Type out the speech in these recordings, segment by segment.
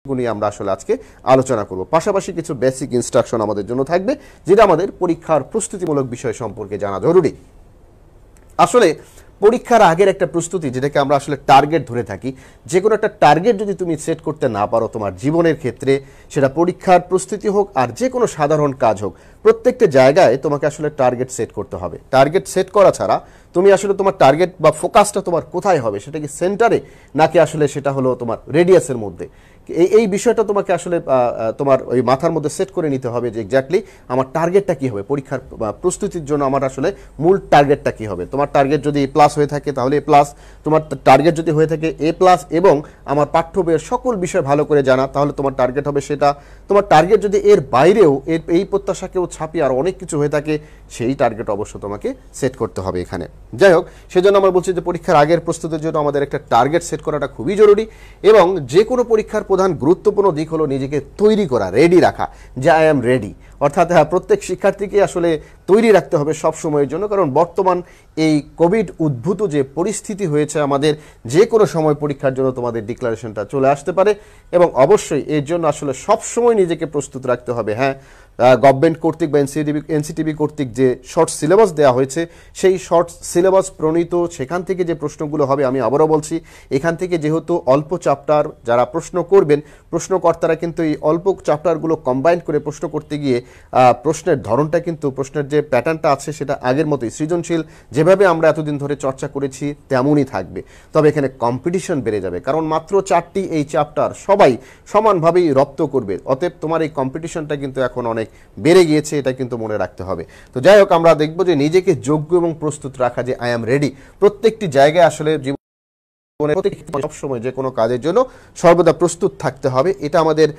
নিয়ে আমরা আসলে আজকে আলোচনা করব। পাশাপাশি কিছু বেসিক ইনস্ট্রাকশন আমাদের জন্য থাকবে, যেটা আমাদের পরীক্ষার প্রস্তুতিমূলক বিষয় সম্পর্কে জানা জরুরি। আসলে পরীক্ষার আগের একটা প্রস্তুতি, যেটাকে আমরা আসলে টার্গেট ধরে থাকি, যে কোনো একটা টার্গেট যদি তুমি সেট করতে না পারো তোমার জীবনের ক্ষেত্রে, সেটা পরীক্ষার প্রস্তুতি হোক আর যে কোনো সাধারণ কাজ হোক, প্রত্যেকটা জায়গায় তোমাকে আসলে টার্গেট সেট করতে হবে। টার্গেট সেট করা ছাড়া তুমি আসলে তোমার টার্গেট বা ফোকাসটা তোমার কোথায় হবে, সেটা কি সেন্টারে নাকি আসলে সেটা হলো তোমার রেডিয়াসের মধ্যে, এই বিষয়টা তোমাকে আসলে তোমার ওই মাথার মধ্যে সেট করে নিতে হবে যে এক্স্যাক্টলি আমার টার্গেটটা কি হবে পরীক্ষার প্রস্তুতির জন্য, আমার আসলে মূল টার্গেটটা কি হবে। তোমার টার্গেট যদি প্লাস হয়ে থাকে তাহলে এ প্লাস, তোমার টার্গেট যদি হয়ে থাকে এ প্লাস এবং আমার পাঠ্য বইয়ের সকল বিষয় ভালো করে জানা, তাহলে তোমার টার্গেট হবে সেটা। তোমার টার্গেট যদি এর বাইরেও এই প্রত্যাশাকেও ছাপিয়ে আর অনেক কিছু হয়ে থাকে, সেই টার্গেট অবশ্য তোমাকে সেট করতে হবে এখানে। যাই হোক, সেজন্য আমরা বলছি যে পরীক্ষার আগের প্রস্তুতির জন্য আমাদের একটা টার্গেট সেট করাটা খুবই জরুরি, এবং যে কোনো পরীক্ষার প্রধান গুরুত্বপূর্ণ দিক হলো নিজেকে তৈরি করা, রেডি রাখা, যে আই অ্যাম রেডি। অর্থাৎ প্রত্যেক শিক্ষার্থীকে আসলে তৈরি রাখতে হবে সব সময়ের জন্য, কারণ বর্তমান এই কোভিড উদ্ভূত যে পরিস্থিতি হয়েছে আমাদের, যে কোনো সময় পরীক্ষার জন্য তোমাদের ডিক্লারেশনটা চলে আসতে পারে, এবং অবশ্যই এর জন্য আসলে সবসময় নিজেকে প্রস্তুত রাখতে হবে। হ্যাঁ, গভর্নমেন্ট কর্তৃক বা এনসিটিবি কর্তৃক যে শর্ট সিলেবাস দেওয়া হয়েছে, সেই শর্ট সিলেবাস প্রণীত সেখান থেকে যে প্রশ্নগুলো হবে, আমি আবারও বলছি, এখান থেকে যেহেতু অল্প চ্যাপ্টার যারা প্রশ্ন করবেন, প্রশ্নকর্তারা কিন্তু এই অল্প চ্যাপ্টারগুলো কম্বাইন করে প্রশ্ন করতে গিয়ে প্রশ্নের ধরনটা কিন্তু, প্রশ্নের যে প্যাটার্নটা আছে সেটা আগের মতোই সৃজনশীল যেভাবে আমরা এতদিন ধরে চর্চা করেছি তেমনই থাকবে। তবে এখানে কম্পিটিশন বেড়ে যাবে, কারণ মাত্র 4টি এই চ্যাপ্টার সবাই সমানভাবেই রপ্ত করবে। অতএব তোমার এই কম্পিটিশনটা কিন্তু এখন অনেক বেড়ে গিয়েছে, এটা কিন্তু মনে রাখতে হবে। তো যাই হোক, আমরা দেখব যে নিজেকে যোগ্য এবং প্রস্তুত রাখা, যে আই অ্যাম রেডি, প্রত্যেকটি জায়গায় আসলে সবসময় যে কোনো কাজের জন্য সর্বদা প্রস্তুত থাকতে হবে। এটা আমাদের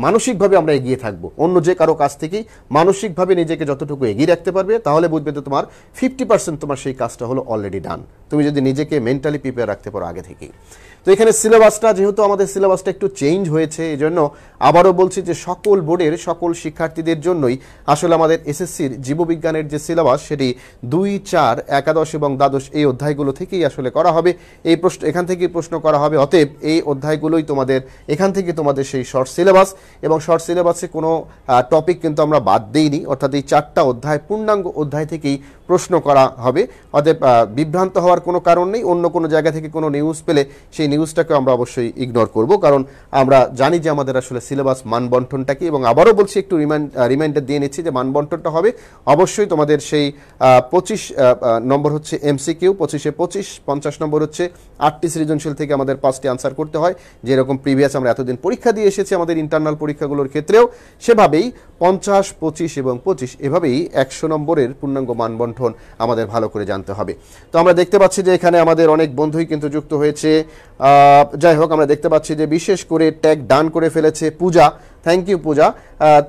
মানসিকভাবে আমরা এগিয়ে থাকবো, অন্য যে কারো কাছ থেকেই মানসিকভাবে নিজেকে যতটুকু এগিয়ে রাখতে পারবে, তাহলে বুঝবে যে তোমার 50% তোমার সেই কাজটা হলো অলরেডি ডান, তুমি যদি নিজেকে মেন্টালি প্রিপেয়ার রাখতে পারো আগে থেকেই। তো এখানে সিলেবাসটা, যেহেতু আমাদের সিলেবাসটা একটু চেঞ্জ হয়েছে, এই জন্য আবারও বলছি যে সকল বোর্ডের সকল শিক্ষার্থীদের জন্যই আসলে আমাদের এসএসসির জীববিজ্ঞানের যে সিলেবাস, সেটি 2, 4, একাদশ এবং দ্বাদশ এই অধ্যায়গুলো থেকেই আসলে করা হবে। এই প্রশ্ন এখান থেকেই প্রশ্ন করা হবে। অতএব এই অধ্যায়গুলোই তোমাদের, এখান থেকে তোমাদের সেই শর্ট সিলেবাস, এবং শর্ট সিলেবাসে কোনো টপিক কিন্তু আমরা বাদ দিইনি, অর্থাৎ এই 4টা অধ্যায় পূর্ণাঙ্গ অধ্যায় থেকেই প্রশ্ন করা হবে। অতএব বিভ্রান্ত হওয়ার কোনো কারণ নেই। অন্য কোনো জায়গা থেকে কোনো নিউজ পেলে সেই নিউজটাকে আমরা অবশ্যই ইগনোর করব, কারণ আমরা জানি যে আমাদের আসলে সিলেবাস মানবন্টনটা কি। এবং আবারও বলছি, একটু রিমাইন্ডার দিয়ে নিচ্ছি যে মানবন্টনটা হবে অবশ্যই তোমাদের সেই 25 নম্বর হচ্ছে এমসিকিউ, 25-এ 25, 50 নম্বর হচ্ছে 8টি সৃজনশীল থেকে আমাদের 5টি আনসার করতে হয়, যেরকম প্রিভিয়াস আমরা এতদিন পরীক্ষা দিয়ে এসেছি আমাদের ইন্টারনাল পরীক্ষাগুলোর ক্ষেত্রেও, সেভাবেই 50, 25 এবং 25 এভাবেই 100 নম্বরের পূর্ণাঙ্গ মানবন্টন আমাদের ভালো করে জানতে হবে। তো আমরা দেখতে পাচ্ছি যে এখানে আমাদের অনেক বন্ধুই কিন্তু যুক্ত হয়েছে। যাই হোক, আমরা দেখতে পাচ্ছি যে বিশেষ করে ট্যাগ ডান করে ফেলেছে পূজা। থ্যাংক ইউ পূজা,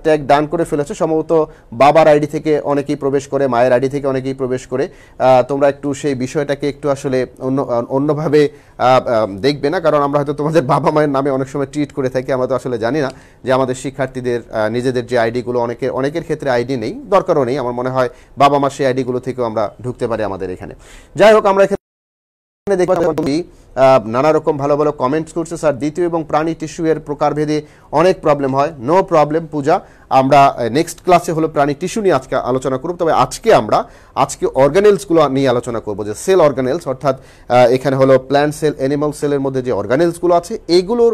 ট্যাগ ডান করে ফেলেছে। সম্ভবত বাবার আইডি থেকে অনেকেই প্রবেশ করে, মায়ের আইডি থেকে অনেকেই প্রবেশ করে। তোমরা একটু সেই বিষয়টাকে একটু আসলে অন্যভাবে দেখবে না, কারণ আমরা হয়তো তোমাদের বাবা মায়ের নামে অনেক সময় ট্রিট করে থাকি। আমরা তো আসলে জানি না যে আমাদের শিক্ষার্থীদের নিজেদের যে আইডিগুলো, অনেকের ক্ষেত্রে আইডি নেই, দরকারও নেই। আমার মনে হয় বাবা মা সেই আইডিগুলো থেকেও আমরা ঢুকতে পারি আমাদের এখানে। যাই হোক, আমরা এখানে দেখি নানা রকম ভালো ভালো কমেন্টস করছে। স্যার, দ্বিতীয় এবং প্রাণী টিস্যু এর প্রকারভেদে অনেক প্রবলেম হয়। নো প্রবলেম পূজা, আমরা নেক্সট ক্লাসে হলো প্রাণী টিস্যু নিয়ে আজকে আলোচনা করব। তবে আজকে অর্গানেলসগুলো নিয়ে আলোচনা করব, যে সেল অর্গানেলস, অর্থাৎ এখানে হলো প্ল্যান্ট সেল, অ্যানিমাল সেলের মধ্যে যে অর্গানেলসগুলো আছে, এগুলোর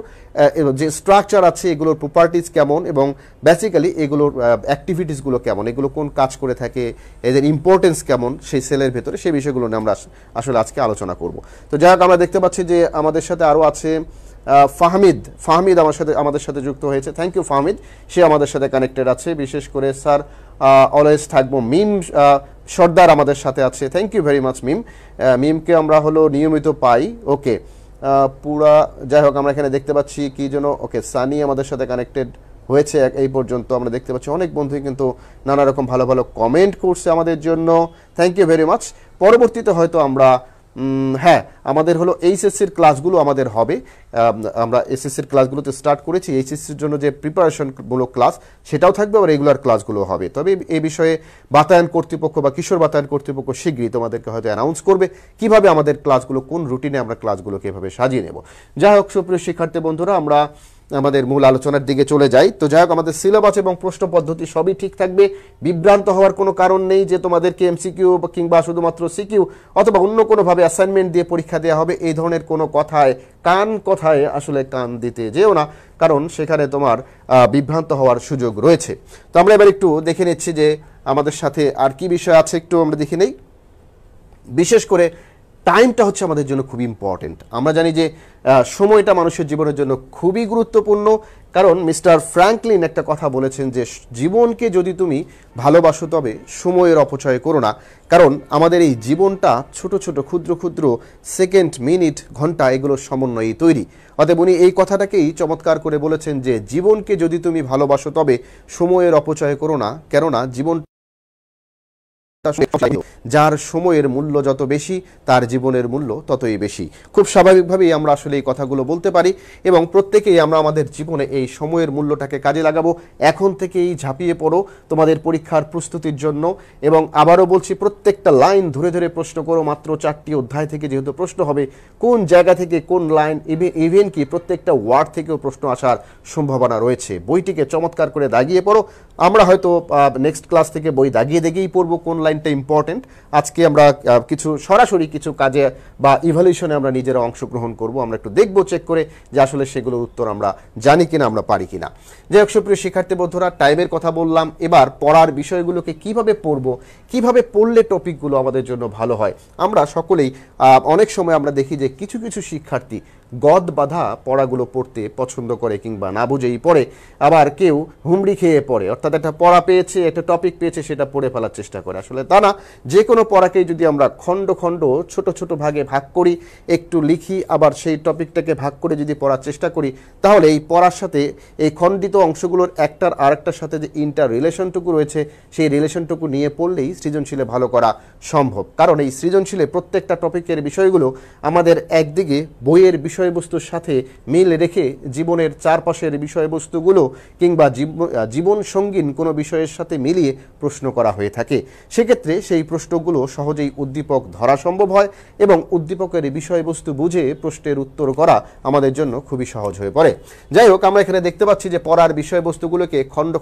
যে স্ট্রাকচার আছে, এগুলোর প্রপার্টিজ কেমন, এবং বেসিক্যালি এগুলোর অ্যাক্টিভিটিসগুলো কেমন, এগুলো কোন কাজ করে থাকে, এদের ইম্পর্টেন্স কেমন সেই সেলের ভেতরে, সেই বিষয়গুলো নিয়ে আমরা আসলে আজকে আলোচনা করব। তো যাই হোক, আমরা দেখতে পাচ্ছি যে আমাদের সাথে আরও আছে ফাহমিদ আমাদের সাথে যুক্ত হয়েছে। থ্যাংক ইউ ফাহমিদ, সে আমাদের সাথে কানেক্টেড আছে। বিশেষ করে স্যার অলওয়েজ থাকবো। মিম সর্দার আমাদের সাথে আছে। থ্যাংক ইউ ভেরি মাচ মিমকে আমরা হলো নিয়মিত পাই। ওকে, পুরা, যাই হোক, আমরা এখানে দেখতে পাচ্ছি কি যেন, ওকে, সানি আমাদের সাথে কানেক্টেড হয়েছে এই পর্যন্ত। আমরা দেখতে পাচ্ছি অনেক বন্ধুই কিন্তু নানা রকম ভালো ভালো কমেন্ট করছে আমাদের জন্য। Thank you very much. পরবর্তীতে হয়তো আমরা হ্যাঁ, আমাদের হলো এইচএসসির ক্লাসগুলো আমাদের হবে। আমরা এসএসসির ক্লাসগুলোতে স্টার্ট করেছি। এইচএসসির জন্য যে প্রিপারেশনমূলক ক্লাস সেটাও থাকবে, আর রেগুলার ক্লাসগুলো হবে। তবে এই বিষয়ে বাতায়ন কর্তৃপক্ষ বা কিশোর বাতায়ন কর্তৃপক্ষ শীঘ্রই তোমাদেরকে হয়তো অ্যানাউন্স করবে কিভাবে আমাদের ক্লাসগুলো, কোন রুটিনে আমরা ক্লাসগুলোকে এভাবে সাজিয়ে নেব। যাই হোক সুপ্রিয় শিক্ষার্থী বন্ধুরা, আমরা আমাদের মূল আলোচনার দিকে চলে যাই। তো যাই হোক, আমাদের সিলেবাস এবং প্রশ্ন পদ্ধতি সবই ঠিক থাকবে, বিভ্রান্ত হওয়ার কোনো কারণ নেই যে তোমাদেরকে এমসিকিউ কিংবা শুধুমাত্র সিকিউ অথবা অন্য কোনোভাবে অ্যাসাইনমেন্ট দিয়ে পরীক্ষা দেওয়া হবে, এই ধরনের কোনো কথায় আসলে কান দিতে যেও না, কারণ সেখানে তোমার বিভ্রান্ত হওয়ার সুযোগ রয়েছে। তো আমরা এবার একটু দেখে নিচ্ছি যে আমাদের সাথে আর কি বিষয় আছে, একটু আমরা দেখে নেই। বিশেষ করে টাইমটা হচ্ছে আমাদের জন্য খুবই ইম্পর্টেন্ট। আমরা জানি যে সময়টা মানুষের জীবনের জন্য খুবই গুরুত্বপূর্ণ, কারণ মিস্টার ফ্র্যাঙ্কলিন একটা কথা বলেছেন যে জীবনকে যদি তুমি ভালোবাসো তবে সময়ের অপচয় করো না, কারণ আমাদের এই জীবনটা ছোট ছোট ক্ষুদ্র ক্ষুদ্র সেকেন্ড, মিনিট, ঘন্টা এগুলোর সমন্বয়েই তৈরি। অতএব উনি এই কথাটাকেই চমৎকার করে বলেছেন যে জীবনকে যদি তুমি ভালোবাসো তবে সময়ের অপচয় করো না, কেননা জীবন যার সময়ের মূল্য যত বেশি তার জীবনের মূল্য ততই বেশি। খুব স্বাভাবিকভাবেই আমরা আসলে এই কথাগুলো বলতে পারি এবং প্রত্যেকেই আমরা আমাদের জীবনে এই সময়ের মূল্যটাকে কাজে লাগাবো। এখন থেকেই ঝাঁপিয়ে পড়ো তোমাদের পরীক্ষার প্রস্তুতির জন্য, এবং আবারও বলছি প্রত্যেকটা লাইন ধরে ধরে প্রশ্ন করো। মাত্র 4টি অধ্যায় থেকে যেহেতু প্রশ্ন হবে, কোন জায়গা থেকে কোন লাইন, ইভেন কি প্রত্যেকটা ওয়ার্ড থেকেও প্রশ্ন আসার সম্ভাবনা রয়েছে। বইটিকে চমৎকার করে দাগিয়ে পড়ো। আমরা হয়তো নেক্সট ক্লাস থেকে বই দাগিয়ে দেখেই পড়বো কোন লাইনটা ইম্পর্টেন্ট। আজকে আমরা কিছু সরাসরি কিছু কাজে বা ইভ্যালুয়েশনে আমরা নিজেরা অংশগ্রহণ করব। আমরা একটু দেখব, চেক করে যে আসলে সেগুলোর উত্তর আমরা জানি কিনা, আমরা পারি কিনা। যাই হোক সুপ্রিয় শিক্ষার্থী বন্ধুরা, টাইমের কথা বললাম, এবার পড়ার বিষয়গুলোকে কিভাবে পড়ব, কিভাবে পড়লে টপিকগুলো আমাদের জন্য ভালো হয়। আমরা সকলেই অনেক সময় আমরা দেখি যে কিছু কিছু শিক্ষার্থী গদ বাঁধা পড়াগুলো পড়তে পছন্দ করে কিংবা না বুঝেই পড়ে, আবার কেউ হুমড়ি খেয়ে পড়ে, অর্থাৎ একটা পড়া পেয়েছে, একটা টপিক পেয়েছে, সেটা পড়ে ফেলার চেষ্টা করে। আসলে তা না, যে কোনো পড়াকেই যদি আমরা খণ্ড খণ্ড ছোট ছোট ভাগে ভাগ করি, একটু লিখি, আবার সেই টপিকটাকে ভাগ করে যদি পড়ার চেষ্টা করি, তাহলে এই পড়ার সাথে এই খণ্ডিত অংশগুলোর একটার আরেকটার সাথে যে ইন্টার রিলেশনটুকু রয়েছে, সেই রিলেশনটুকু নিয়ে পড়লেই সৃজনশীলে ভালো করা সম্ভব। কারণ এই সৃজনশীলে প্রত্যেকটা টপিকের বিষয়গুলো আমাদের একদিকে বইয়ের বিষয়বস্তুর সাথে মিল রেখে জীবনের চারপাশের বিষয়বস্তুগুলো কিংবা জীবন সঙ্গীন কোনো বিষয়ের সাথে মিলিয়ে প্রশ্ন করা হয়ে থাকে। সেক্ষেত্রে সেই প্রশ্নগুলো সহজেই উদ্দীপক ধরা সম্ভব হয় এবং উদ্দীপকের বিষয়বস্তু বুঝে প্রশ্নের উত্তর করা আমাদের জন্য খুবই সহজ হয়ে পড়ে। যাই হোক, আমরা এখানে দেখতে পাচ্ছি যে পড়ার বিষয়বস্তুগুলোকে খণ্ড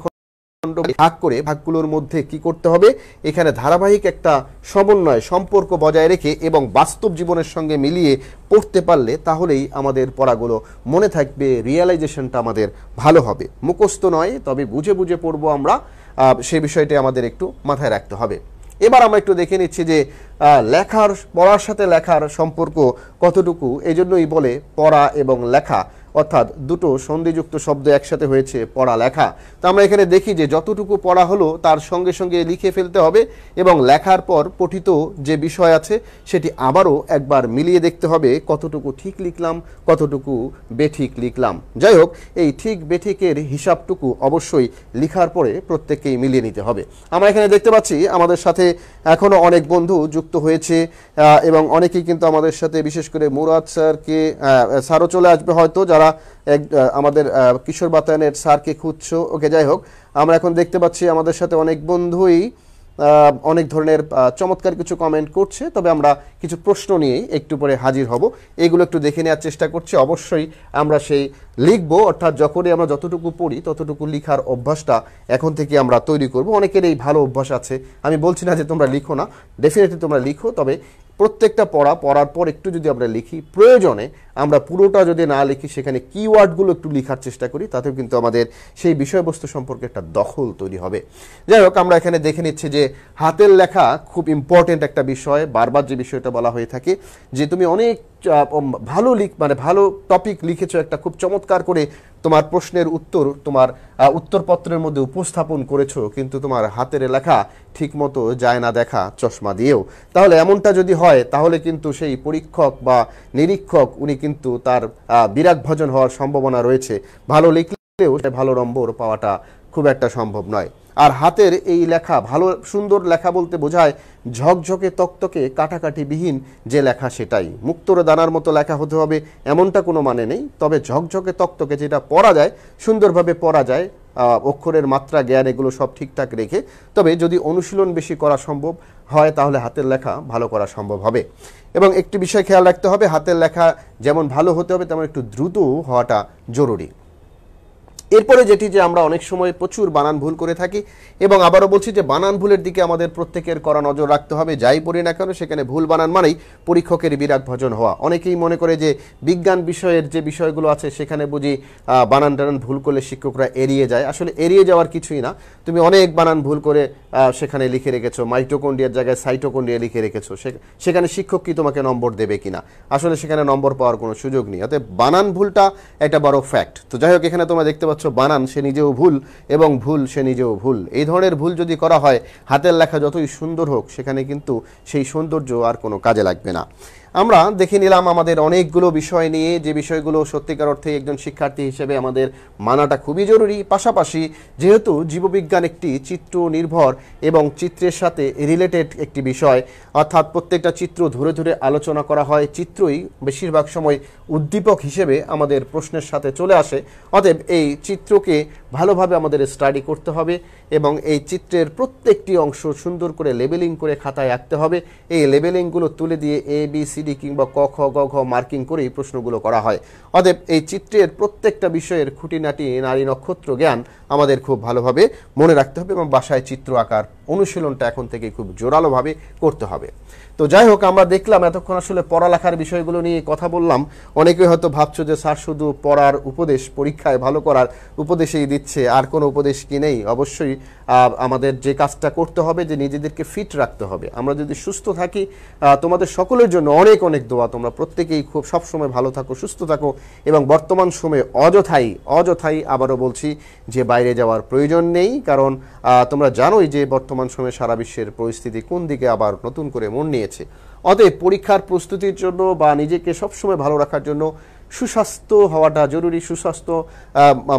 ভাগ করে ভাগগুলোর মধ্যে কি করতে হবে, এখানে ধারাবাহিক একটা সমন্বয়, সম্পর্ক বজায় রেখে এবং বাস্তব জীবনের সঙ্গে মিলিয়ে পড়তে পারলে তাহলেই আমাদের পড়াগুলো মনে থাকবে, রিয়েলাইজেশনটা আমাদের ভালো হবে। মুখস্থ নয়, তবে বুঝে বুঝে পড়বো আমরা, সেই বিষয়টি আমাদের একটু মাথায় রাখতে হবে। এবার আমরা একটু দেখে নিচ্ছি যে পড়ার সাথে লেখার সম্পর্ক কতটুকু। এই জন্যই বলে পড়া এবং লেখা, অর্থাৎ দুটো সন্ধিযুক্ত শব্দ একসাথে হয়েছে পড়ালেখা। তো আমরা এখানে দেখি যে যতটুকু পড়া হলো তার সঙ্গে সঙ্গে লিখে ফেলতে হবে এবং লেখার পর পঠিত যে বিষয় আছে সেটি আবারও একবার মিলিয়ে দেখতে হবে কতটুকু ঠিক লিখলাম, কতটুকু বেঠিক লিখলাম। যাই হোক, এই ঠিক বেঠিকের হিসাবটুকু অবশ্যই লিখার পরে প্রত্যেককেই মিলিয়ে নিতে হবে। আমরা এখানে দেখতে পাচ্ছি আমাদের সাথে এখনও অনেক বন্ধু যুক্ত হয়েছে এবং অনেকেই কিন্তু আমাদের সাথে, বিশেষ করে মুরাদ স্যারও চলে আসবে হয়তো, যারা আমাদের কিশোর বাতায়নের স্যারকে খুঁজছো। ওকে, যাই হোক, আমরা এখন দেখতে পাচ্ছি আমাদের সাথে অনেক বন্ধুই অনেক ধরনের চমৎকার কিছু কমেন্ট করছে। তবে আমরা কিছু প্রশ্ন নিয়েই একটু পরে হাজির হব, এগুলো একটু দেখে নেওয়ার চেষ্টা করছি। অবশ্যই আমরা সেই লিখবো, অর্থাৎ যখনই আমরা যতটুকু পড়ি ততটুকু লিখার অভ্যাসটা এখন থেকে আমরা তৈরি করব। অনেকের এই ভালো অভ্যাস আছে, আমি বলছি না যে তোমরা লিখো না, ডেফিনেটলি তোমরা লিখো, তবে প্রত্যেকটা পড়ার পর একটু যদি আমরা লিখি, প্রয়োজনে আমরা পুরোটা যদি না লিখি সেখানে কিওয়ার্ডগুলো একটু লেখার চেষ্টা করি, তাতেও কিন্তু আমাদের সেই বিষয়বস্তু সম্পর্কে একটা দখল তৈরি হবে। যাই হোক, আমরা এখানে দেখে নিচ্ছি যে হাতের লেখা খুব ইম্পর্টেন্ট একটা বিষয়। বারবার যে বিষয়টা বলা হয়ে থাকে যে তুমি অনেক ভালো ভালো টপিক লিখেছো, একটা খুব চমৎকার করে তোমার প্রশ্নের উত্তর তোমার উত্তরপত্রের মধ্যে উপস্থাপন করেছো, কিন্তু তোমার হাতের লেখা ঠিকমতো যায় না দেখা চশমা দিয়েও। তাহলে এমনটা যদি হয় তাহলে কিন্তু সেই পরীক্ষক বা নিরীক্ষক উনি কিন্তু তার বিরাগভাজন হওয়ার সম্ভাবনা রয়েছে। ভালো লিখলেও ভালো নম্বর পাওয়াটা খুব একটা সম্ভব নয়। আর হাতের এই লেখা ভালো সুন্দর লেখা বলতে বোঝায় ঝকঝকে তকতকে কাটাকাটিবিহীন যে লেখা সেটাই। মুক্তোরে দানার মতো লেখা হতে হবে এমনটা কোনো মানে নেই, তবে ঝকঝকে তকতকে যেটা পড়া যায়, সুন্দরভাবে পড়া যায়, অক্ষরের মাত্রা জ্ঞান এগুলো সব ঠিকঠাক রেখে, তবে যদি অনুশীলন বেশি করা সম্ভব হয় তাহলে হাতের লেখা ভালো করা সম্ভব হবে। এবং একটি বিষয় খেয়াল রাখতে হবে, হাতের লেখা যেমন ভালো হতে হবে তেমন একটু দ্রুত হওয়াটা জরুরি। এরপরে যেটি যে আমরা অনেক সময় প্রচুর বানান ভুল করে থাকি, এবং আবারও বলছি যে বানান ভুলের দিকে আমাদের প্রত্যেকের করা নজর রাখতে হবে। যাই পড়ি না কেন সেখানে ভুল বানান মানেই পরীক্ষকের বিরাট ভজন হওয়া। অনেকেই মনে করে যে বিজ্ঞান বিষয়ের যে বিষয়গুলো আছে সেখানে বুঝি বানান টানান ভুল করলে শিক্ষকরা এড়িয়ে যায়। আসলে এড়িয়ে যাওয়ার কিছুই না। তুমি অনেক বানান ভুল করে সেখানে লিখে রেখেছো, মাইটোকন্ড্রিয়ার জায়গায় সাইটোকন্ড্রিয়া লিখে রেখেছো, সেখানে শিক্ষক কি তোমাকে নম্বর দেবে কিনা? আসলে সেখানে নম্বর পাওয়ার কোনো সুযোগ নেই। অতএব বানান ভুলটা একটা বড় ফ্যাক্ট। তো যাই হোক, এখানে তোমরা দেখতে পাচ্ছ বানান সে নিজেও ভুল এবং ভুল সে নিজেও ভুল। এই ধরনের ভুল যদি করা হয়, হাতের লেখা যতই সুন্দর হোক সেখানে কিন্তু সেই সৌন্দর্য আর কোনো কাজে লাগবে না। আমরা দেখে নিলাম আমাদের অনেকগুলো বিষয় নিয়ে, যে বিষয়গুলো সত্যিকার অর্থে একজন শিক্ষার্থী হিসেবে আমাদের মানাটা খুবই জরুরি। পাশাপাশি যেহেতু জীববিজ্ঞান একটি চিত্র নির্ভর এবং চিত্রের সাথে রিলেটেড একটি বিষয়, অর্থাৎ প্রত্যেকটা চিত্র ধরে ধরে আলোচনা করা হয়, চিত্রই বেশিরভাগ সময় উদ্দীপক হিসেবে আমাদের প্রশ্নের সাথে চলে আসে। অতএব এই চিত্রকে ভালোভাবে আমাদের স্টাডি করতে হবে এবং এই চিত্রের প্রত্যেকটি অংশ সুন্দর করে লেবেলিং করে খাতায় আঁকতে হবে। এই লেবেলিংগুলো তুলে দিয়ে ABCD কিংবা ক খ গ ঘ মার্কিং করে এই প্রশ্নগুলো করা হয়। অতএব এই চিত্রের প্রত্যেকটা বিষয়ের খুঁটিনাটি নারী নক্ষত্র জ্ঞান আমাদের খুব ভালোভাবে মনে রাখতে হবে এবং বাসায় চিত্র আঁকার অনুশীলনটা এখন থেকে খুব জোরালোভাবে করতে হবে। তো যাই হোক, আমরা দেখলাম এতক্ষণ আসলে পড়ালেখার বিষয়গুলো নিয়ে কথা বললাম। অনেকে হয়তো ভাবছো যে স্যার শুধু পড়ার উপদেশ, পরীক্ষায় ভালো করার উপদেশই দিচ্ছে, আর কোনো উপদেশ কি নেই? অবশ্যই আমাদের যে কাজটা করতে হবে যে নিজেদেরকে ফিট রাখতে হবে। আমরা যদি সুস্থ থাকি, তোমাদের সকলের জন্য অনেক অনেক দোয়া, তোমরা প্রত্যেকেই খুব সবসময় ভালো থাকো, সুস্থ থাকো এবং বর্তমান সময়ে অযথাই আবারও বলছি যে বাইরে যাওয়ার প্রয়োজন নেই। কারণ তোমরা জানোই যে বর্তমান সময়ে সারা বিশ্বের পরিস্থিতি কোন দিকে আবার নতুন করে মন নিয়েছে। অতএব পরীক্ষার প্রস্তুতির জন্য বা নিজেকে সবসময় ভালো রাখার জন্য সুস্বাস্থ্য হওয়াটা জরুরি। সুস্বাস্থ্য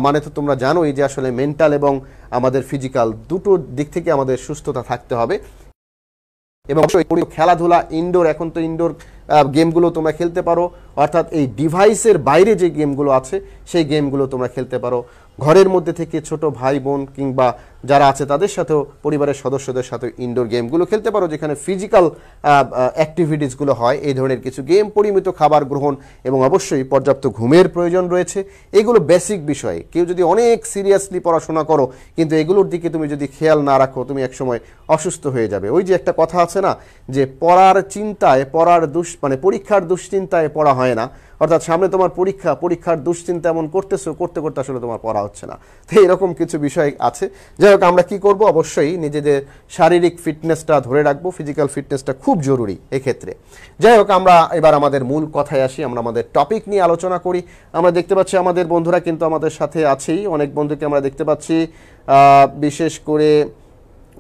মানে তো তোমরা জানোই যে আসলে মেন্টাল এবং আমাদের ফিজিক্যাল দুটো দিক থেকে আমাদের সুস্থতা থাকতে হবে। এবং খেলাধুলা ইনডোর, এখন তো ইনডোর গেমগুলো তোমরা খেলতে পারো, অর্থাৎ এই ডিভাইসের বাইরে যে গেমগুলো আছে সেই গেমগুলো তোমরা খেলতে পারো। ঘরের মধ্যে থেকে ছোট ভাই বোন কিংবা যারা আছে তাদের সাথেও, পরিবারের সদস্যদের সাথে ইনডোর গেমগুলো খেলতে পারো, যেখানে ফিজিক্যাল অ্যাক্টিভিটিসগুলো হয়। এই ধরনের কিছু গেম, পরিমিত খাবার গ্রহণ এবং অবশ্যই পর্যাপ্ত ঘুমের প্রয়োজন রয়েছে। এগুলো বেসিক বিষয়। কেউ যদি অনেক সিরিয়াসলি পড়াশোনা করো কিন্তু এগুলোর দিকে তুমি যদি খেয়াল না রাখো, তুমি একসময় অসুস্থ হয়ে যাবে। ওই যে একটা কথা আছে না, যে পড়ার চিন্তায় পরীক্ষার দুশ্চিন্তায় পড়া হয় না। অর্থাৎ সামনে তোমার পরীক্ষার দুশ্চিন্তা এমন করতে করতে আসলে তোমার পড়া হচ্ছে না। তো এরকম কিছু বিষয় আছে। যাই হোক, আমরা কি করব, অবশ্যই নিজেদের শারীরিক ফিটনেসটা ধরে রাখবো। ফিজিক্যাল ফিটনেসটা খুব জরুরি এক্ষেত্রে। যাই হোক, আমরা এবার আমাদের মূল কথায় আসি, আমরা আমাদের টপিক নিয়ে আলোচনা করি। আমরা দেখতে পাচ্ছি আমাদের বন্ধুরা কিন্তু আমাদের সাথে আছেই, অনেক বন্ধুকে আমরা দেখতে পাচ্ছি, বিশেষ করে